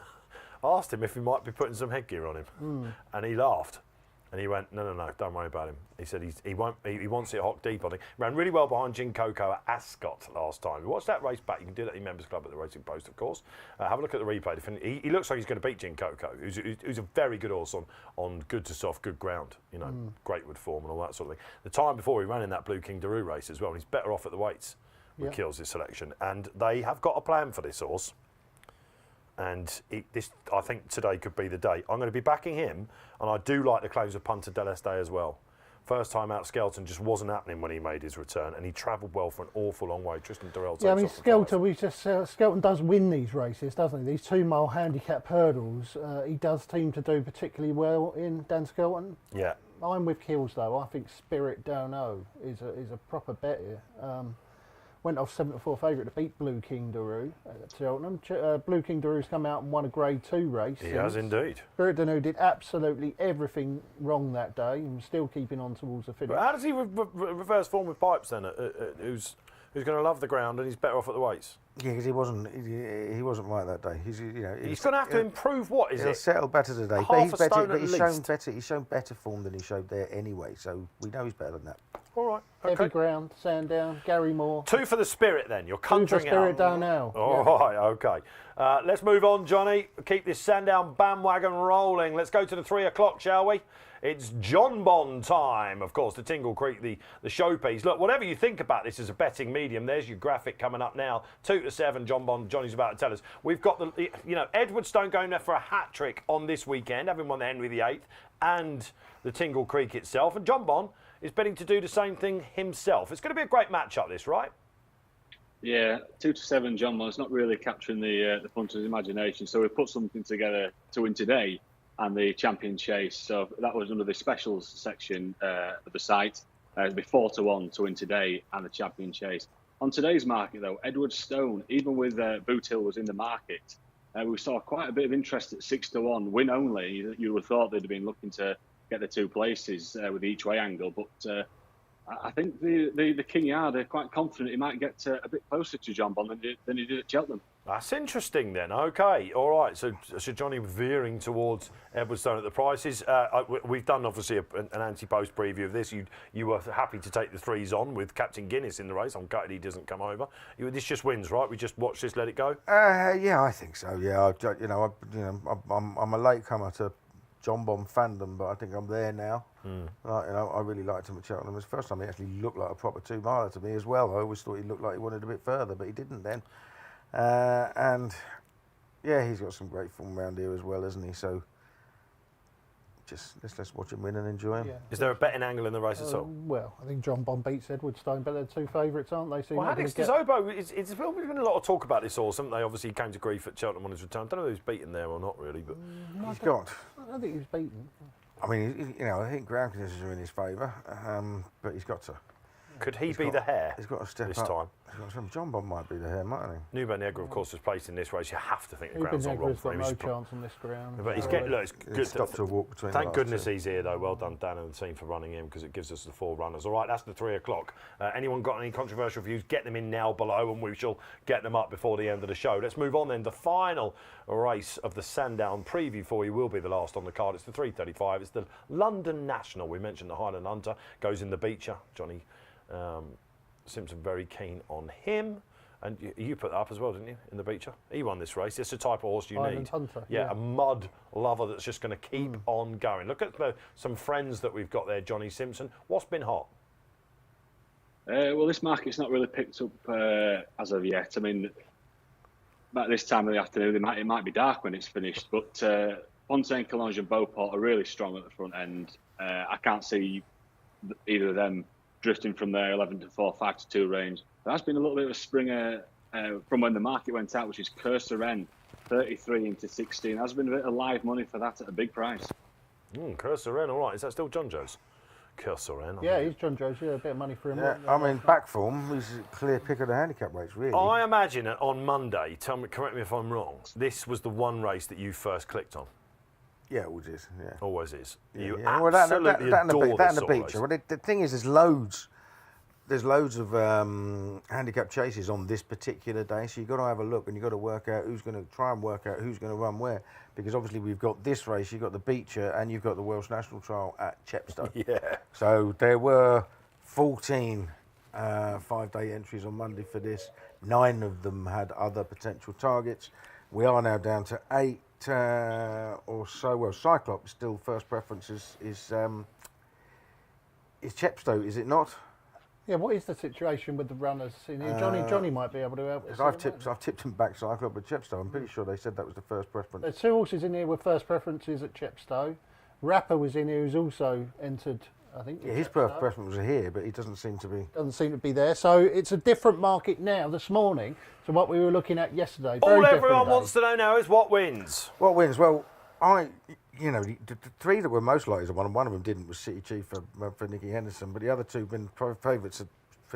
asked him if he might be putting some headgear on him, and he laughed. And he went, no, don't worry about him. He said he wants it hock deep on it. Ran really well behind Gin Coco at Ascot last time. We watched that race back. You can do that in Members Club at the Racing Post, of course. Have a look at the replay. He looks like he's going to beat Gin Coco, who's a very good horse on good to soft, good ground. You know, great wood form and all that sort of thing. The time before he ran in that Blue King Daru race as well, and he's better off at the weights with Kills' selection. And they have got a plan for this horse. And I think today could be the day. I'm going to be backing him, and I do like the claims of Punter Deleste as well. First time out, Skelton just wasn't happening when he made his return, and he travelled well for an awful long way. Tristan Durrell. Yeah, I mean, Skelton does win these races, doesn't he? These 2-mile handicap hurdles, he does seem to do particularly well in Dan Skelton. Yeah. I'm with Kills though. I think Spirit Dono is a proper bet here. Went off 7-4 favourite to beat Blue King Daru at Cheltenham. Blue King Daru's come out and won a Grade 2 race. He has indeed. Spirit Dono did absolutely everything wrong that day and was still keeping on towards the finish. But how does he reverse form with Pipes then? Who's going to love the ground and he's better off at the weights? Yeah, because he wasn't right that day. He's going to have to improve. What is he'll it? settle better today. Half a stone at he's least. He's shown better form than he showed there anyway. So we know he's better than that. All right. Okay. Heavy ground, Sandown, Gary Moore. 2 for the Spirit then. You're conjuring 2 for Spirit out. Down All right. Okay. Let's move on, Johnny. Keep this Sandown bandwagon rolling. Let's go to the 3 o'clock, shall we? It's John Bond time, of course, the Tingle Creek, the showpiece. Look, whatever you think about this as a betting medium, there's your graphic coming up now. 2 to 7, John Bond, Johnny's about to tell us. We've got Edwardstone going there for a hat-trick on this weekend, having won the Henry VIII and the Tingle Creek itself. And John Bond is betting to do the same thing himself. It's going to be a great match-up, this, right? Yeah, 2 to 7, John Bond's not really capturing the punter's imagination. So we put something together to win today and the Champion Chase. So that was under the specials section of the site. It'll be 4 to 1 to win today and the Champion Chase. On today's market, though, Edwardstone, even with Boot Hill was in the market, we saw quite a bit of interest at 6 to 1, win only. You would have thought they'd have been looking to get the 2 places with the each way angle, but I think the King Yard are quite confident he might get a bit closer to John Bond than he did at Cheltenham. That's interesting then. Okay, all right. So Johnny veering towards Edwardstone at the prices. We've done obviously an Ante-post preview of this. You were happy to take the 3s on with Captain Guinness in the race. I'm gutted he doesn't come over. This just wins, right? We just watch this, let it go. Yeah, I think so. Yeah, I'm a latecomer to John Bond fandom, but I think I'm there now. I really liked him at Cheltenham. It was the first time he actually looked like a proper 2-miler to me as well. I always thought he looked like he wanted a bit further, but he didn't then. And yeah, he's got some great form around here as well, isn't he? So let's watch him win and enjoy him. Yeah. Is there a betting angle in the race at all? Well, I think John Bond beats Edwardstone, but they're 2 favourites, aren't they? So Well, Haddix DeZobo, it's been a lot of talk about this horse, haven't they? Obviously, he came to grief at Cheltenham on his return. I don't know who's beaten there or not, really. But He's got. I don't think he's beaten. I mean, I think ground conditions are in his favour, but he's got to. Could he be the hare? He's got to step this up. time. John Bond might be the hare, mightn't he? Nubo Negro, of course, was placed in this race. You have to think the ground's all Ruben wrong Negra's for him. got no He's chance on this ground. But he's getting, look, it's He good. stopped to walk between the Thank last goodness two. he's here, though. Well done, Dan and the team, for running him, because it gives us the 4 runners. All right, that's the 3 o'clock. Anyone got any controversial views? Get them in now below, and we shall get them up before the end of the show. Let's move on then. The final race of the Sandown preview for you will be the last on the card. It's the 3:35. It's the London National. We mentioned the Highland Hunter goes in the Becher. Johnny Simpson very keen on him. And you put that up as well, didn't you, in the Becher? He won this race. It's the type of horse you Highland need. Hunter, yeah, yeah. a mud lover that's just going to keep on going. Look at some friends that we've got there, Johnny Simpson. What's been hot? Well, this market's not really picked up as of yet. I mean, about this time of the afternoon, it might be dark when it's finished. But Fontaine, Collonges and Beauport are really strong at the front end. I can't see either of them drifting from their 11 to 4, 5 to 2 range. There has been a little bit of a springer from when the market went out, which is Cursoren, 33 into 16. There's been a bit of live money for that at a big price. Cursoren, all right. Is that still John Joe's? Cursoren. Yeah, he's John Joe's. Yeah, a bit of money for him. Yeah, I mean, back form, he's a clear pick of the handicap race, really. I imagine that on Monday, correct me if I'm wrong, this was the one race that you first clicked on. Yeah, it always is. Yeah. Always is. You Yeah. Well, absolutely adore that this and the sort of Becher. race. Well, the thing is, there's loads of handicap chases on this particular day, so you've got to have a look and you've got to work out who's going to run where, because obviously we've got this race, you've got the Becher, and you've got the Welsh National Trial at Chepstow. Yeah. So there were 14 5-day entries on Monday for this. 9 of them had other potential targets. We are now down to 8 or so. Well, Cyclops still first preference is Chepstow, is it not? Yeah, what is the situation with the runners in here? Johnny might be able to help us. I've tipped them back Cyclops with Chepstow. I'm pretty sure they said that was the first preference. There's 2 horses in here with first preferences at Chepstow. Rapper was in here, who's also entered, I think. Yeah, his first preference was here, but he doesn't seem to be. Doesn't seem to be there. So it's a different market now this morning to what we were looking at yesterday. All everyone wants to know now is what wins. What wins? Well, the 3 that were most likely to win, one of them didn't, was City Chief for Nicky Henderson, but the other 2 have been favourites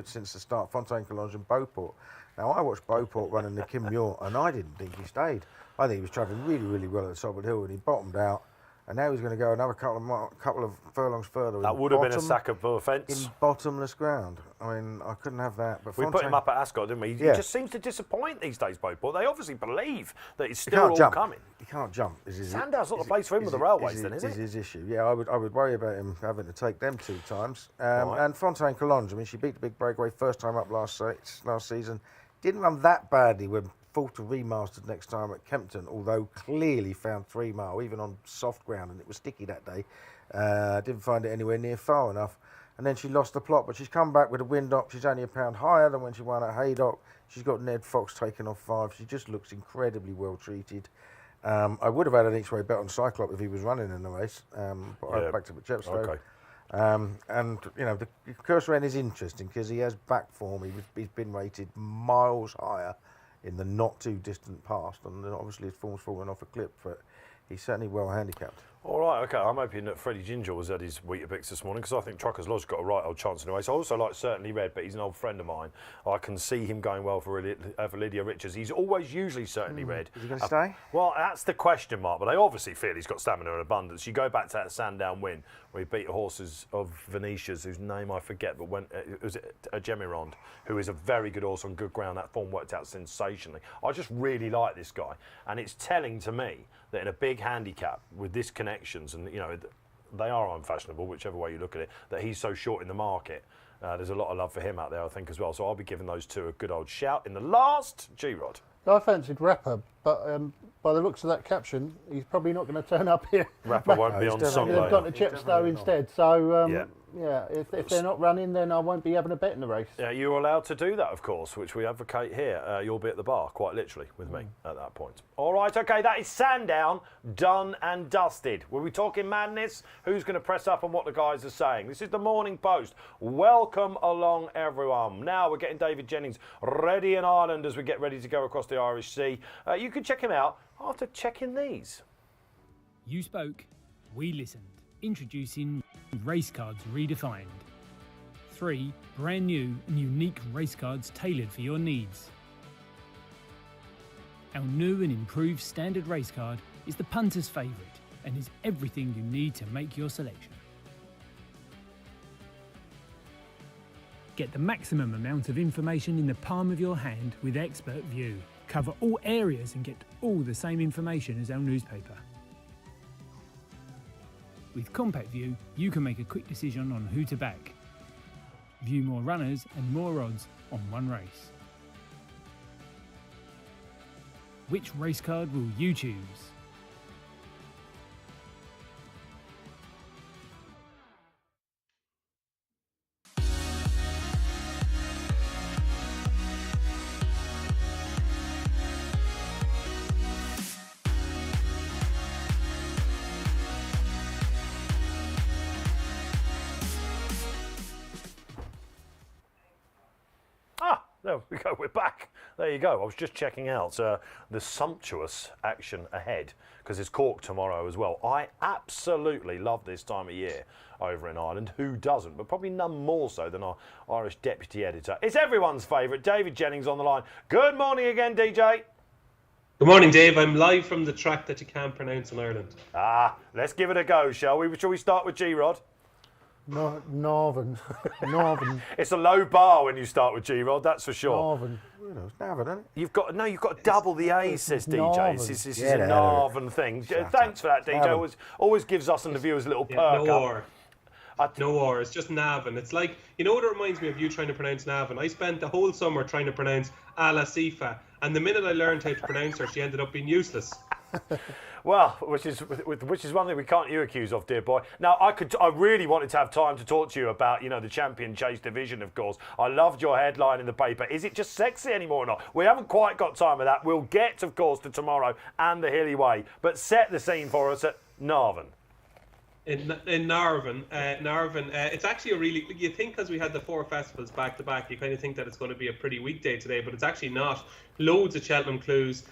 since the start, Fontaine, Collonges and Beauport. Now, I watched Beauport running the Kim Muir, and I didn't think he stayed. I think he was travelling really, really well at the top of the hill, and he bottomed out. And now he's going to go another couple of furlongs further. That would have been a sack of offence. In bottomless ground. I mean, I couldn't have that. But We put him up at Ascot, didn't we? He Yeah. just seems to disappoint these days, Beauport. They obviously believe that it's He still can't all jump. coming. He can't jump. Sandown's not the place for him with the railways, then, is it? His issue. Yeah, I would worry about him having to take them 2 times. Right. And Fontaine Collonges, I mean, she beat the big breakaway first time up last season. Didn't run that badly when full to remastered next time at Kempton, although clearly found 3 mile, even on soft ground, and it was sticky that day. Didn't find it anywhere near far enough. And then she lost the plot, but she's come back with a Windhoek. She's only £1 higher than when she won at Haydock. She's got Ned Fox taken off 5. She just looks incredibly well treated. I would have had an each-way bet on Cyclops if he was running in the race, but I backed him at Chepstow. Okay. And the Cursoren is interesting because he has back form. He's been rated miles higher in the not too distant past, and obviously his form's fallen off a cliff, but he's certainly well handicapped. All right, okay. I'm hoping that Freddie Ginger was at his Weetabix this morning, because I think Truckers Lodge got a right old chance in the race. I also like Certainly Red, but he's an old friend of mine. I can see him going well for Lydia Richards. He's always usually Certainly Red. Is he going to stay? Well, that's the question mark, but they obviously feel he's got stamina and abundance. You go back to that Sandown win where he beat horses of Venetia's, whose name I forget, but it was a Gemirond, who is a very good horse on good ground. That form worked out sensationally. I just really like this guy, and it's telling to me that in a big handicap with this connections, and they are unfashionable, whichever way you look at it, that he's so short in the market. There's a lot of love for him out there, I think, as well. So I'll be giving those 2 a good old shout in the last G-Rod. I fancied Rapper, but by the looks of that caption, he's probably not going to turn up here. Rapper won't be on song They've gone to later. Chepstow instead. So, Yeah. if they're not running, then I won't be having a bet in the race. Yeah, you're allowed to do that, of course, which we advocate here. You'll be at the bar, quite literally, with me at that point. All right, okay, that is Sandown, done and dusted. Were we talking madness? Who's going to press up on what the guys are saying? This is the Morning Post. Welcome along, everyone. Now we're getting David Jennings ready in Ireland as we get ready to go across the Irish Sea. You can check him out after checking these. You spoke, we listened. Introducing Race Cards Redefined. 3 brand new and unique race cards tailored for your needs. Our new and improved standard race card is the punter's favourite and is everything you need to make your selection. Get the maximum amount of information in the palm of your hand with Expert View. Cover all areas and get all the same information as our newspaper. With Compact View, you can make a quick decision on who to back. View more runners and more odds on one race. Which race card will you choose? There we go, we're back. There you go. I was just checking out the sumptuous action ahead because it's Cork tomorrow as well. I absolutely love this time of year over in Ireland. Who doesn't? But probably none more so than our Irish deputy editor. It's everyone's favourite, David Jennings on the line. Good morning again, DJ. Good morning, Dave. I'm live from the track that you can't pronounce in Ireland. Let's give it a go, shall we? Shall we start with G-Rod? Northern. It's a low bar when you start with G-Rod, that's for sure. Northern. Well, it's Navan, isn't it? You've got to double the A, says DJ. Northern. This is Yeah, a Northern thing. Thanks for that, DJ. Always gives us and the viewers a little perk up. No war, it's just Navan. It's like, you know what it reminds me of, you trying to pronounce Navan? I spent the whole summer trying to pronounce Ala Sifa, and the minute I learned how to pronounce her, she ended up being useless. Well, which is one thing we can't you accuse of, dear boy. Now, I really wanted to have time to talk to you about, the Champion Chase division, of course. I loved your headline in the paper. Is it just sexy anymore or not? We haven't quite got time for that. We'll get, of course, to tomorrow and the Hilly Way. But set the scene for us at Navan. In Narvan, it's actually a really, you think because we had the 4 festivals back to back, you kind of think that it's going to be a pretty weekday today, but it's actually not. Loads of Cheltenham clues.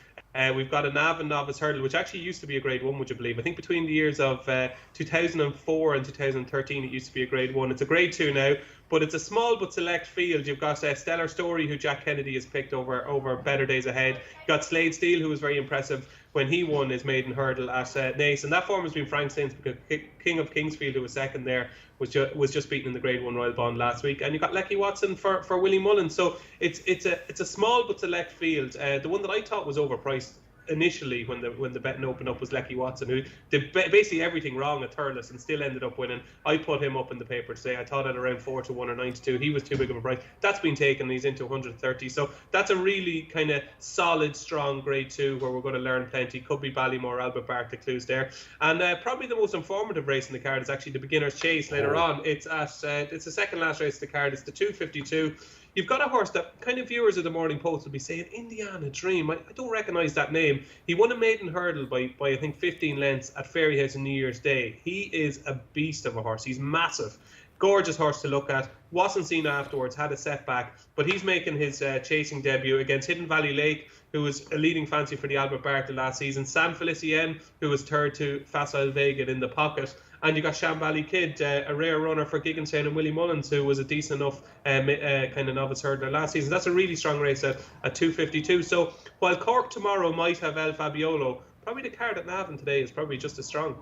We've got a Navan Novice Hurdle, which actually used to be a Grade 1, would you believe? I think between the years of 2004 and 2013, it used to be a Grade 1. It's a Grade 2 now, but it's a small but select field. You've got Stellar Story, who Jack Kennedy has picked over Better Days Ahead. You've got Slade Steele, who was very impressive when he won his maiden hurdle at Naas. And that form has been Frank Saints, because King of Kingsfield, who was second there, was just beaten in the Grade 1 Royal Bond last week. And you've got Lecky Watson for Willie Mullins. So it's a small but select field. The one that I thought was overpriced initially when the betting opened up was Lecky Watson, who did basically everything wrong at Thurles and still ended up winning. I put him up in the paper today. I thought at around 4-1 or 9-2. He was too big of a price. That's been taken and he's into 130. So that's a really kind of solid, strong Grade 2 where we're going to learn plenty. Could be Ballymore, Albert Bark, the clues there. And probably the most informative race in the card is actually the Beginner's Chase later on. It's the second last race of the card. It's the 252. You've got a horse that kind of viewers of the Morning Post will be saying, Indiana Dream. I don't recognise that name. He won a maiden hurdle by I think 15 lengths at Fairyhouse on New Year's Day. He is a beast of a horse. He's massive. Gorgeous horse to look at. Wasn't seen afterwards, had a setback, but he's making his chasing debut against Hidden Valley Lake, who was a leading fancy for the Albert Bartlett last season. San Felicien, who was third to Facile Vega in the pocket. And you got Shambally Kid, a rare runner for Gigginstown, and Willie Mullins, who was a decent enough kind of novice hurdler last season. That's a really strong race at 252. So while Cork tomorrow might have El Fabiolo, probably the card at Navan today is probably just as strong.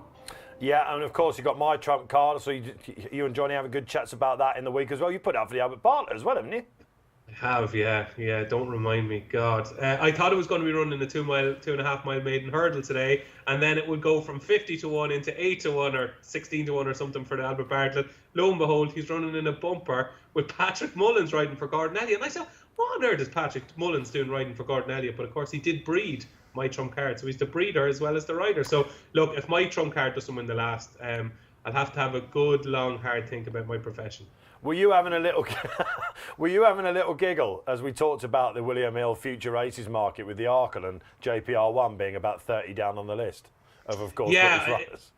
Yeah, and of course you've got My Trump Card, so you and Johnny having good chats about that in the week as well. You put it up for the Albert Bartlett as well, haven't you? I have, yeah. Don't remind me, God. I thought it was going to be running a 2.5 mile maiden hurdle today, and then it would go from 50-1 into 8-1 or 16-1 or something for the Albert Bartlett. Lo and behold, he's running in a bumper with Patrick Mullins riding for Gordon Elliott. And I said, what on earth is Patrick Mullins doing riding for Gordon Elliott? But of course, he did breed My Trump Card, so he's the breeder as well as the rider. So look, if My Trump Card doesn't win the last, I'll have to have a good, long, hard think about my profession. Were you having a little giggle as we talked about the William Hill future races market with the Arkle and JPR1 being about 30 down on the list of course, yeah, British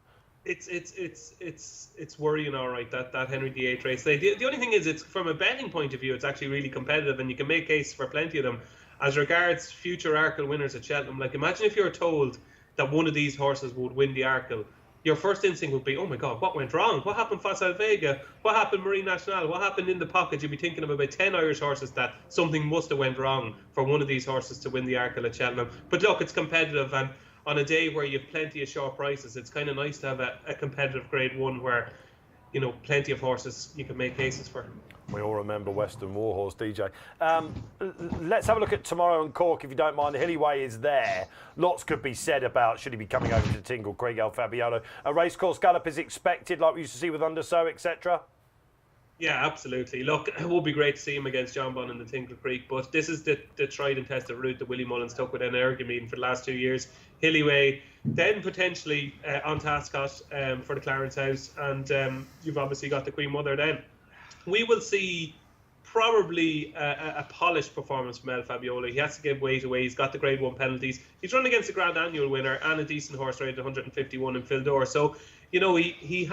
runners? It's worrying, all right, that Henry VIII race. The only thing is, it's from a betting point of view, it's actually really competitive, and you can make case for plenty of them. As regards future Arkle winners at Cheltenham, like imagine if you're told that one of these horses would win the Arkle your first instinct would be, oh my God, what went wrong? What happened Facile Vega? What happened Marine Nationale? What happened in the pocket? You'd be thinking of about 10 Irish horses that something must have went wrong for one of these horses to win the Arkle at Cheltenham. But look, it's competitive, and on a day where you have plenty of short prices, it's kind of nice to have a competitive Grade 1 where, you know, plenty of horses you can make cases for. We all remember Western Warhorse, DJ. Let's have a look at tomorrow in Cork, if you don't mind. The Hilly Way is there. Lots could be said about should he be coming over to Tingle Creek, El Fabiano. A racecourse gallop is expected, like we used to see with Undersow, etc. Yeah, absolutely. Look, it would be great to see him against John Bunn in the Tingle Creek, but this is the tried and tested route that Willie Mullins took with Energamine for the last 2 years. Hilly Way, then potentially on Tascott for the Clarence House, and you've obviously got the Queen Mother then. We will see probably a polished performance from El Fabiolo. He has to give weight away. He's got the Grade 1 penalties. He's run against a Grand Annual winner and a decent horse rated 151 in Fildor. So, you know, he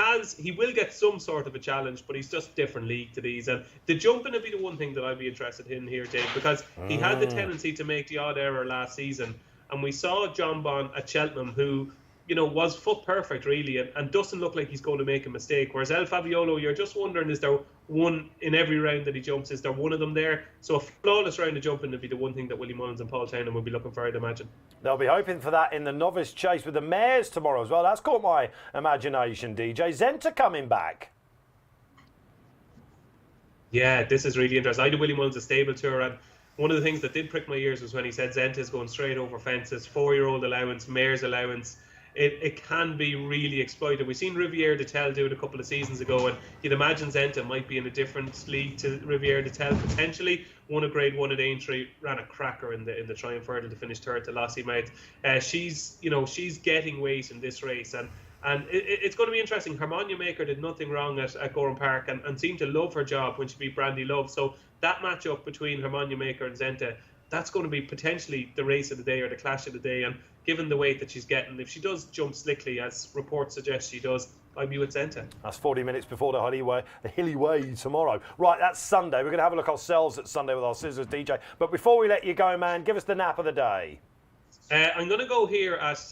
will get some sort of a challenge, but he's just different league to these. And the jumping would be the one thing that I'd be interested in here, Dave, because he had the tendency to make the odd error last season. And we saw John Bond at Cheltenham, who, you know, was foot perfect really, and doesn't look like he's going to make a mistake. Whereas El Fabiolo, you're just wondering, is there one in every round that he jumps? Is there one of them there? So a flawless round of jumping would be the one thing that Willie Mullins and Paul Townend would be looking for, I'd imagine. They'll be hoping for that in the Novice Chase with the mares tomorrow as well. That's caught my imagination, DJ. Zenta coming back. Yeah, this is really interesting. I did Willie Mullins a stable tour, and one of the things that did prick my ears was when he said Zenta is going straight over fences, 4-year-old allowance, mares allowance. It can be really exploited. We've seen Riviere de Tel do it a couple of seasons ago, and you'd imagine Zenta might be in a different league to Riviere de Tel potentially. Won a Grade 1 at Aintree, ran a cracker in the Triumph Hurdle to finish third to Lossiemouth. She's getting weight in this race, and it's going to be interesting. Harmonia Maker did nothing wrong at Gorham Park and seemed to love her job when she beat Brandy Love. So that matchup between Harmonia Maker and Zenta, that's going to be potentially the race of the day or the clash of the day. And given the weight that she's getting, if she does jump slickly, as reports suggest she does, I'd be with Zenta. That's 40 minutes before the Hilly Way tomorrow. Right, that's Sunday. We're going to have a look ourselves at Sunday with our Sizzlers DJ. But before we let you go, man, give us the nap of the day. I'm going to go here at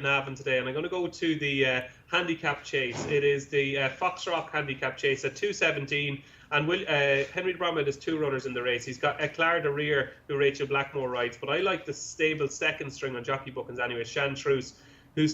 Navan today, and I'm going to go to the Handicap Chase. It is the Foxrock Handicap Chase at 2:17. And Henry de Bromhead has 2 runners in the race. He's got Eclair de Rear, who Rachel Blackmore rides. But I like the stable second string on jockey bookings anyway, Chantruse, whose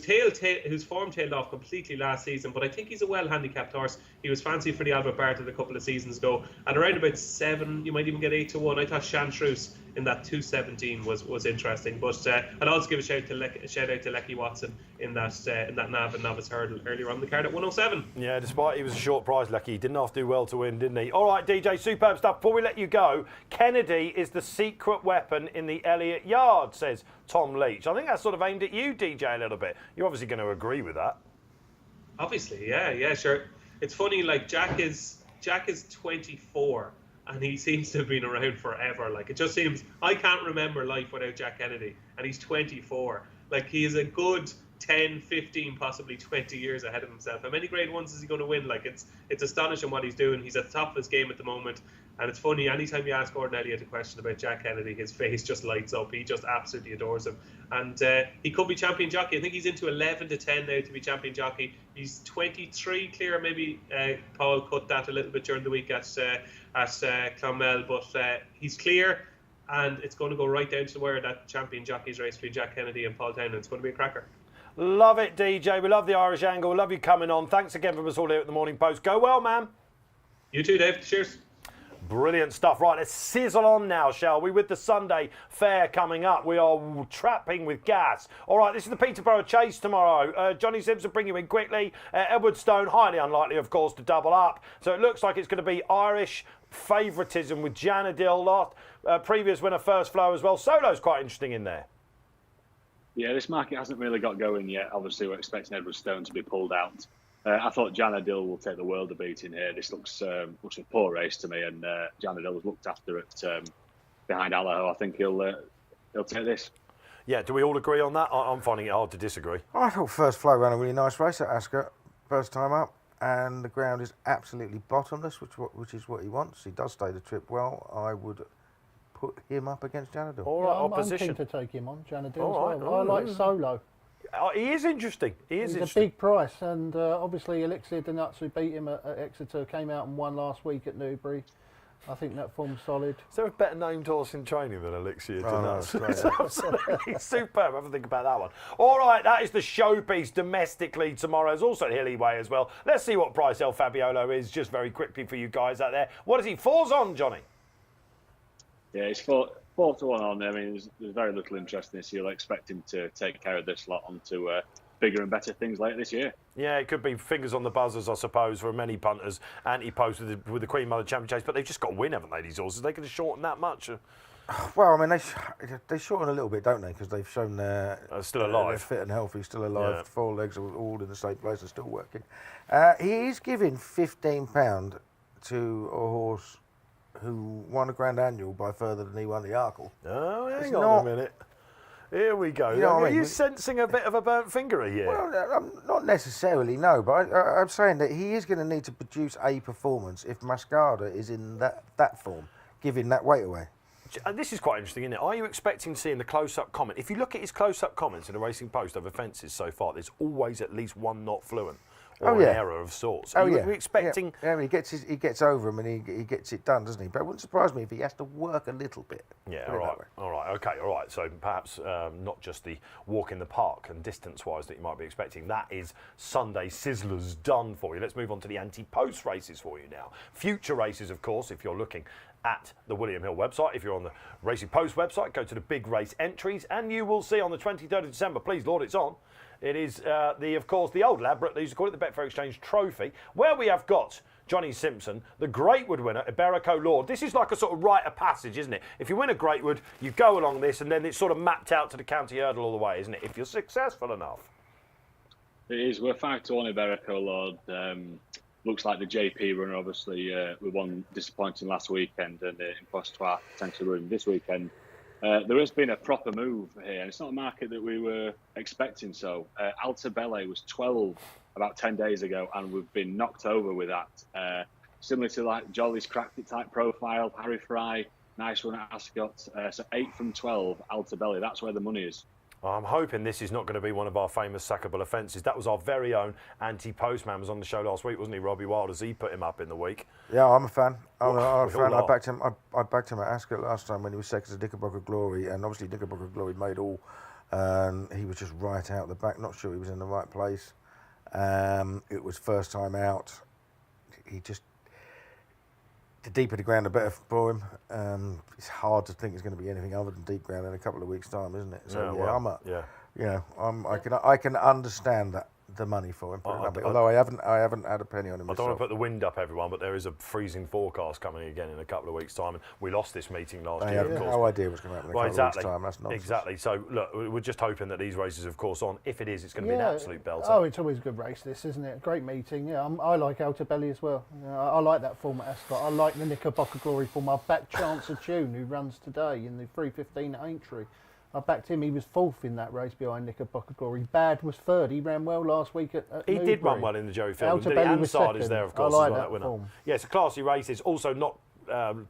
form tailed off completely last season. But I think he's a well-handicapped horse. He was fancied for the Albert Bartlett a couple of seasons ago. At around about 7, you might even get 8-1. I thought Chantruse in that 2:17 was interesting. But I'd also give a shout out to Lecky Watson in that Nav and Novice Hurdle earlier on the card at 107. Yeah, despite he was a short prize, Lecky, he didn't have to do well to win, didn't he? All right, DJ, superb stuff. Before we let you go, Kennedy is the secret weapon in the Elliott Yard, says Tom Leach. I think that's sort of aimed at you, DJ, a little bit. You're obviously going to agree with that. Obviously, yeah, sure. It's funny, like Jack is 24. And he seems to have been around forever. Like, it just seems, I can't remember life without Jack Kennedy. And he's 24. Like, he is a good 10, 15, possibly 20 years ahead of himself. How many Grade 1s is he going to win? Like, it's astonishing what he's doing. He's at the top of his game at the moment. And it's funny, anytime you ask Gordon Elliott a question about Jack Kennedy, his face just lights up. He just absolutely adores him. And he could be champion jockey. I think he's into 11-10 now to be champion jockey. He's 23 clear. Maybe Paul cut that a little bit during the week at Clonmel. But he's clear. And it's going to go right down to the wire, that champion jockey's race between Jack Kennedy and Paul Townend. It's going to be a cracker. Love it, DJ. We love the Irish angle. Love you coming on. Thanks again from us all here at the Morning Post. Go well, man. You too, Dave. Cheers. Brilliant stuff. Right, let's sizzle on now, shall we, with the Sunday Fair coming up. We are trapping with gas. All right, this is the Peterborough Chase tomorrow. Johnny Sims will bring you in quickly. Edward Stone, highly unlikely, of course, to double up. So it looks like it's going to be Irish favouritism with Janadil lot. Previous winner, First Flow as well. Solo's quite interesting in there. Yeah, this market hasn't really got going yet. Obviously, we're expecting Edward Stone to be pulled out. I thought Janadil will take the world a beating here. This looks a poor race to me, and Janadil was looked after at behind Allaho. I think he'll take this. Yeah, do we all agree on that? I'm finding it hard to disagree. I thought First Flow ran a really nice race at Ascot, first time up, and the ground is absolutely bottomless, which is what he wants. He does stay the trip well. I would put him up against Janadil. All right, I'm opposition. keen to take him on, Janadil All as right, well. I like Solo. He is interesting. He's interesting. a big price, and obviously Elixir de Nuts, who beat him at Exeter, came out and won last week at Newbury. I think that form's solid. Is there a better named horse in training than Elixir de Nuts? No, It's absolutely superb. Have a think about that one. All right, that is the showpiece domestically tomorrow. There's also Hilly Way as well. Let's see what price El Fabiolo is, just very quickly for you guys out there. What is he? 4's on, Johnny? Yeah, it's 4-1 on. I mean, there's very little interest in this. You'll expect him to take care of this lot onto bigger and better things later this year. Yeah, it could be fingers on the buzzers, I suppose, for many punters. Ante-post with the Queen Mother Champion Chase, but they've just got to win, haven't they, these horses? They could have shortened that much. Well, I mean, they shorten a little bit, don't they? Because they've shown they're still alive. They're fit and healthy, still alive. Yeah. 4 legs are all in the same place and still working. He is giving £15 to a horse who won a Grand Annual by further than he won the Arkle. Oh, hang It's on not- a minute. Here we go. You know what I Are mean? you sensing a bit of a burnt finger here? Well, not necessarily, no, but I'm saying that he is going to need to produce a performance if Mascada is in that form, giving that weight away. And this is quite interesting, isn't it? Are you expecting seeing the close-up comment? If you look at his close-up comments in the Racing Post over fences so far, there's always at least one not fluent or an error of sorts. Are you expecting? Yeah, he gets over him and he gets it done, doesn't he? But it wouldn't surprise me if he has to work a little bit. Yeah, Put it that way. all right. So perhaps not just the walk in the park and distance-wise that you might be expecting. That is Sunday Sizzlers done for you. Let's move on to the Ante-post races for you now. Future races, of course, if you're looking at the William Hill website. If you're on the Racing Post website, go to the big race entries and you will see on the 23rd of December, please Lord, it's on. It is, of course, the old Ladbroke, they used to call it the Betfair Exchange Trophy, where we have got Johnny Simpson, the Greatwood winner, Iberico Lord. This is like a sort of rite of passage, isn't it? If you win a Greatwood, you go along this and then it's sort of mapped out to the county hurdle all the way, isn't it? If you're successful enough. It is. We're 5-1 Iberico Lord. Looks like the JP runner, obviously, we won disappointing last weekend and Impostoir potentially running this weekend. There has been a proper move here, and it's not a market that we were expecting. So, Altabelle was 12 about 10 days ago, and we've been knocked over with that. Similar to like Jolly's cracked it type profile, Harry Fry, nice run at Ascot. So 8 from 12, Altabelle. That's where the money is. I'm hoping this is not going to be one of our famous sackable offences. That was our very own Ante-post man was on the show last week, wasn't he, Robbie Wild, as he put him up in the week. Yeah, I'm a fan. I'm a fan. all I backed him. I backed him at Ascot last time when he was second to Knickerbocker Glory, and obviously Knickerbocker Glory made all. He was just right out the back. Not sure he was in the right place. It was first time out. He just. The deeper the ground, the better for him. It's hard to think it's going to be anything other than deep ground in a couple of weeks' time, isn't it? So I can understand that the money for him. Although I haven't had a penny on him. I don't want to put the wind up, everyone, but there is a freezing forecast coming again in a couple of weeks' time, and we lost this meeting last year. Of course. No idea what's going to happen in a couple of weeks' time. That's nonsense. Exactly. So look, we're just hoping that these races, of course, on. If it is, it's going to be an absolute belter. Oh, it's always a good race, this, isn't it? Great meeting. Yeah, I like Altabelle as well. I like that form at Ascot. I like the Knickerbocker Glory form. I backed Chancer Tune, who runs today in the 3:15 at Aintree. I backed him. He was fourth in that race behind Knickerbocker Glory. Bad was third. He ran well last week at He Newbury. did run well in the Joey Field. The Altabelle was Ansard is second. there, of course, I like as well, that winner. form. Yeah, it's a classy race. It's also not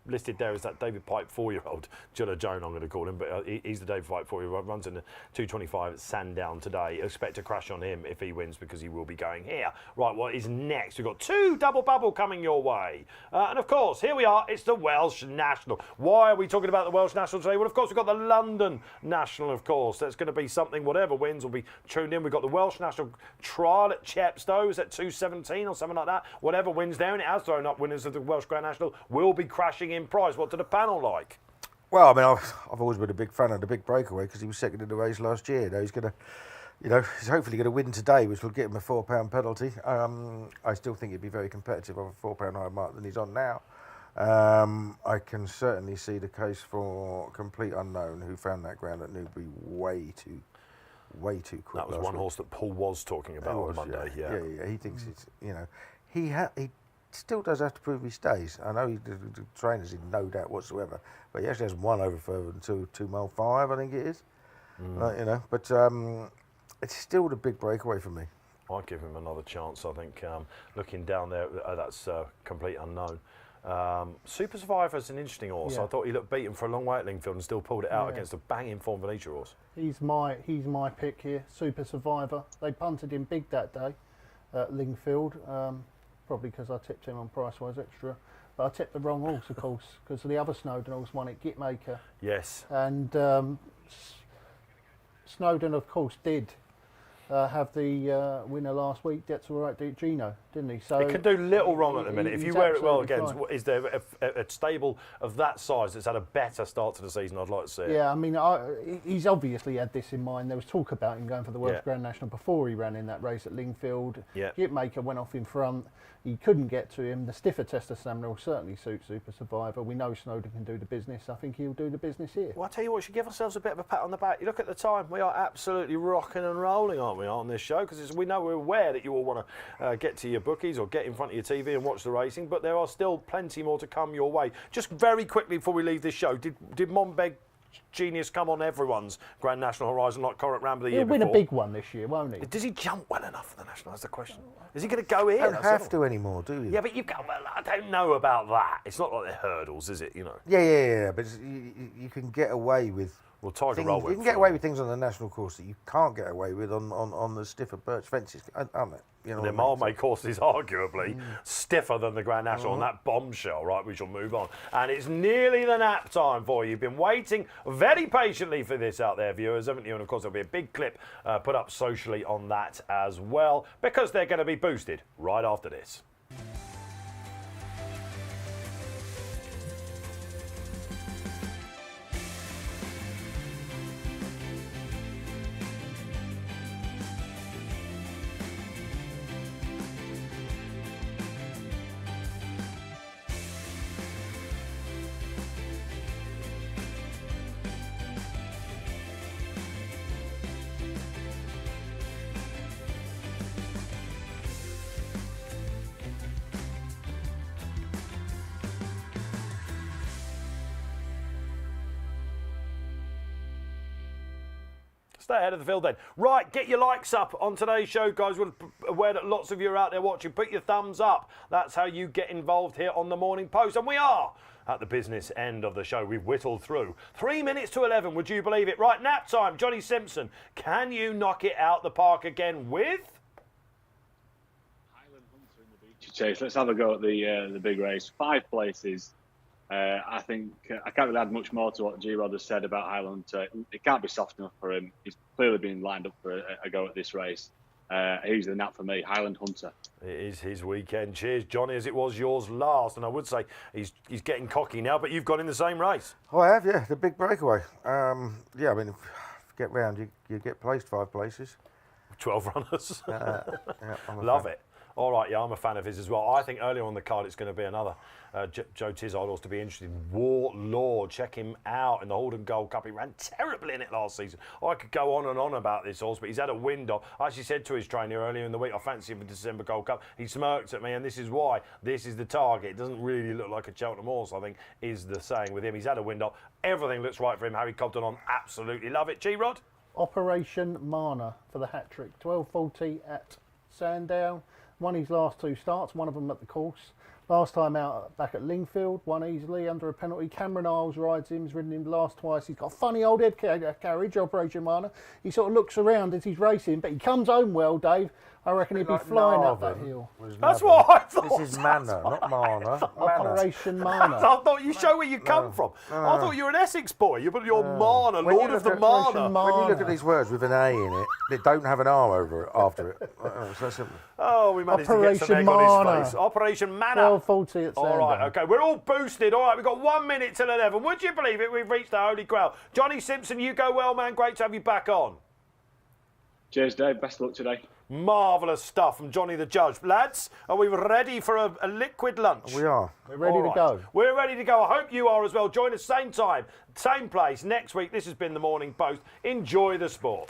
listed there is that David Pipe 4-year-old, Jilla Joan I'm going to call him, but he's the David Pipe 4-year-old, runs in the 225 at Sandown today. Expect a crash on him if he wins because he will be going here. Right, what is next? We've got 2 double bubble coming your way. And of course, here we are, it's the Welsh National. Why are we talking about the Welsh National today? Well, of course, we've got the London National, of course. That's going to be something, whatever wins will be tuned in. We've got the Welsh National trial at Chepstow, is at 217 or something like that. Whatever wins there, and it has thrown up winners of the Welsh Grand National, will be crashing in price. What did the panel like? Well, I mean, I've always been a big fan of the Big Breakaway because he was second in the race last year. Now he's going to, he's hopefully going to win today, which will get him a £4 penalty. I still think he'd be very competitive on a £4 higher mark than he's on now. I can certainly see the case for Complete Unknown, who found that ground at Newbury way too quick. That was one horse that Paul was talking about on Monday. Yeah. He thinks it's, he still does have to prove he stays. I know the trainers in no doubt whatsoever, but he actually hasn't won over further than 2 mile 5, I think it is. But it's still the Big Breakaway for me. I'd give him another chance. I think looking down there, that's Complete Unknown. Super Survivor's an interesting horse. Yeah. I thought he looked beaten for a long way at Lingfield and still pulled it out against a banging form Venetia horse. He's my pick here, Super Survivor. They punted him big that day at Lingfield, probably because I tipped him on Price-Wise Extra. But I tipped the wrong horse, of course, because the other Snowden horse won it, Gitmaker. Yes. And Snowden, of course, did have the winner last week. That's all right, Gino, didn't he? So it can do little wrong at the minute. If you wear it well again, fine. is there a stable of that size that's had a better start to the season? I'd like to see it. Yeah, I mean, he's obviously had this in mind. There was talk about him going for the Welsh Grand National before he ran in that race at Lingfield. Yeah. Gitmaker went off in front. He couldn't get to him. The stiffer tester stamina will certainly suit Super Survivor. We know Snowden can do the business. I think he'll do the business here. Well, I tell you what, we should give ourselves a bit of a pat on the back. You look at the time, we are absolutely rocking and rolling, aren't we, on this show? Because we're aware that you all want to get to your bookies or get in front of your TV and watch the racing, but there are still plenty more to come your way. Just very quickly before we leave this show, did Monbeg Genius come on everyone's Grand National horizon like Corrick Ramble the year before? He'll win a big one this year, won't he? Does he jump well enough for the National? That's the question. Is he going to go here? You don't have to anymore, do you? Yeah, but well, I don't know about that. It's not like the hurdles, is it? You know. Yeah. But you can get away with. Well, Tiger things, Roll went you can get through. away with things on the national course that you can't get away with on the stiffer birch fences, aren't they? You know The Mile-May course is arguably stiffer than the Grand National on that bombshell. Right, we shall move on. And it's nearly the nap time for you. You've been waiting very patiently for this out there, viewers, haven't you? And, of course, there'll be a big clip put up socially on that as well, because they're going to be boosted right after this. Stay ahead of the field then. Right, get your likes up on today's show, guys. We're aware that lots of you are out there watching. Put your thumbs up. That's how you get involved here on the Morning Post. And we are at the business end of the show. We've whittled through 3 minutes to 11. Would you believe it? Right, nap time. Johnny Simpson, can you knock it out the park again with? Highland Hunter in the Becher Chase. Let's have a go at the big race. 5 places. I think I can't really add much more to what G-Rod has said about Highland Hunter. It can't be soft enough for him. He's clearly been lined up for a go at this race. He's the nap for me, Highland Hunter. It is his weekend. Cheers, Johnny, as it was yours last. And I would say he's getting cocky now, but you've gone in the same race. Oh, I have, yeah, the big breakaway. Yeah, I mean, if you get round, you get placed 5 places. 12 runners. Yeah, I'm a Love fan. it. All right, yeah, I'm a fan of his as well. I think earlier on the card it's going to be another Joe Tizard horse to be interested. Warlord, check him out in the Haldon Gold Cup. He ran terribly in it last season. I could go on and on about this horse, but he's had a wind off. I actually said to his trainer earlier in the week, I fancy him for the December Gold Cup. He smirked at me, and this is why. This is the target. It doesn't really look like a Cheltenham horse, I think, is the saying with him. He's had a wind off. Everything looks right for him. Harry Cobden on, absolutely love it. G-Rod? Operation Mana for the hat-trick. 12:40 at Sandown. Won his last 2 starts, one of them at the course. Last time out back at Lingfield, won easily under a penalty. Cameron Isles rides him, he's ridden him the last twice. He's got a funny old head carriage, Operation Mana. He sort of looks around as he's racing, but he comes home well, Dave. I reckon he'd be Like flying up that Narvin hill. was That's Narvin. what I thought. This is Manor, not Mana. Operation I Mana. thought you show where you come from. I thought you were an Essex boy. You're Mana, When you Lord of look the at Mana. Mana. When you look at these words with an A in it, they don't have an R over it after it. It's that simple. Oh, we managed to get some egg Operation on Mana. his face. Operation Mana. 12:40 at Sandown. All right, okay, we're all boosted. All right, we've got 1 minute till 11. Would you believe it? We've reached the Holy Grail. Johnny Simpson, you go well, man. Great to have you back on. Cheers, Dave. Best of luck today. Marvellous stuff from Johnny the Judge. Lads, are we ready for a liquid lunch? We are. We're ready All to right. go. We're ready to go. I hope you are as well. Join us same time, same place next week. This has been the Morning Post. Enjoy the sport.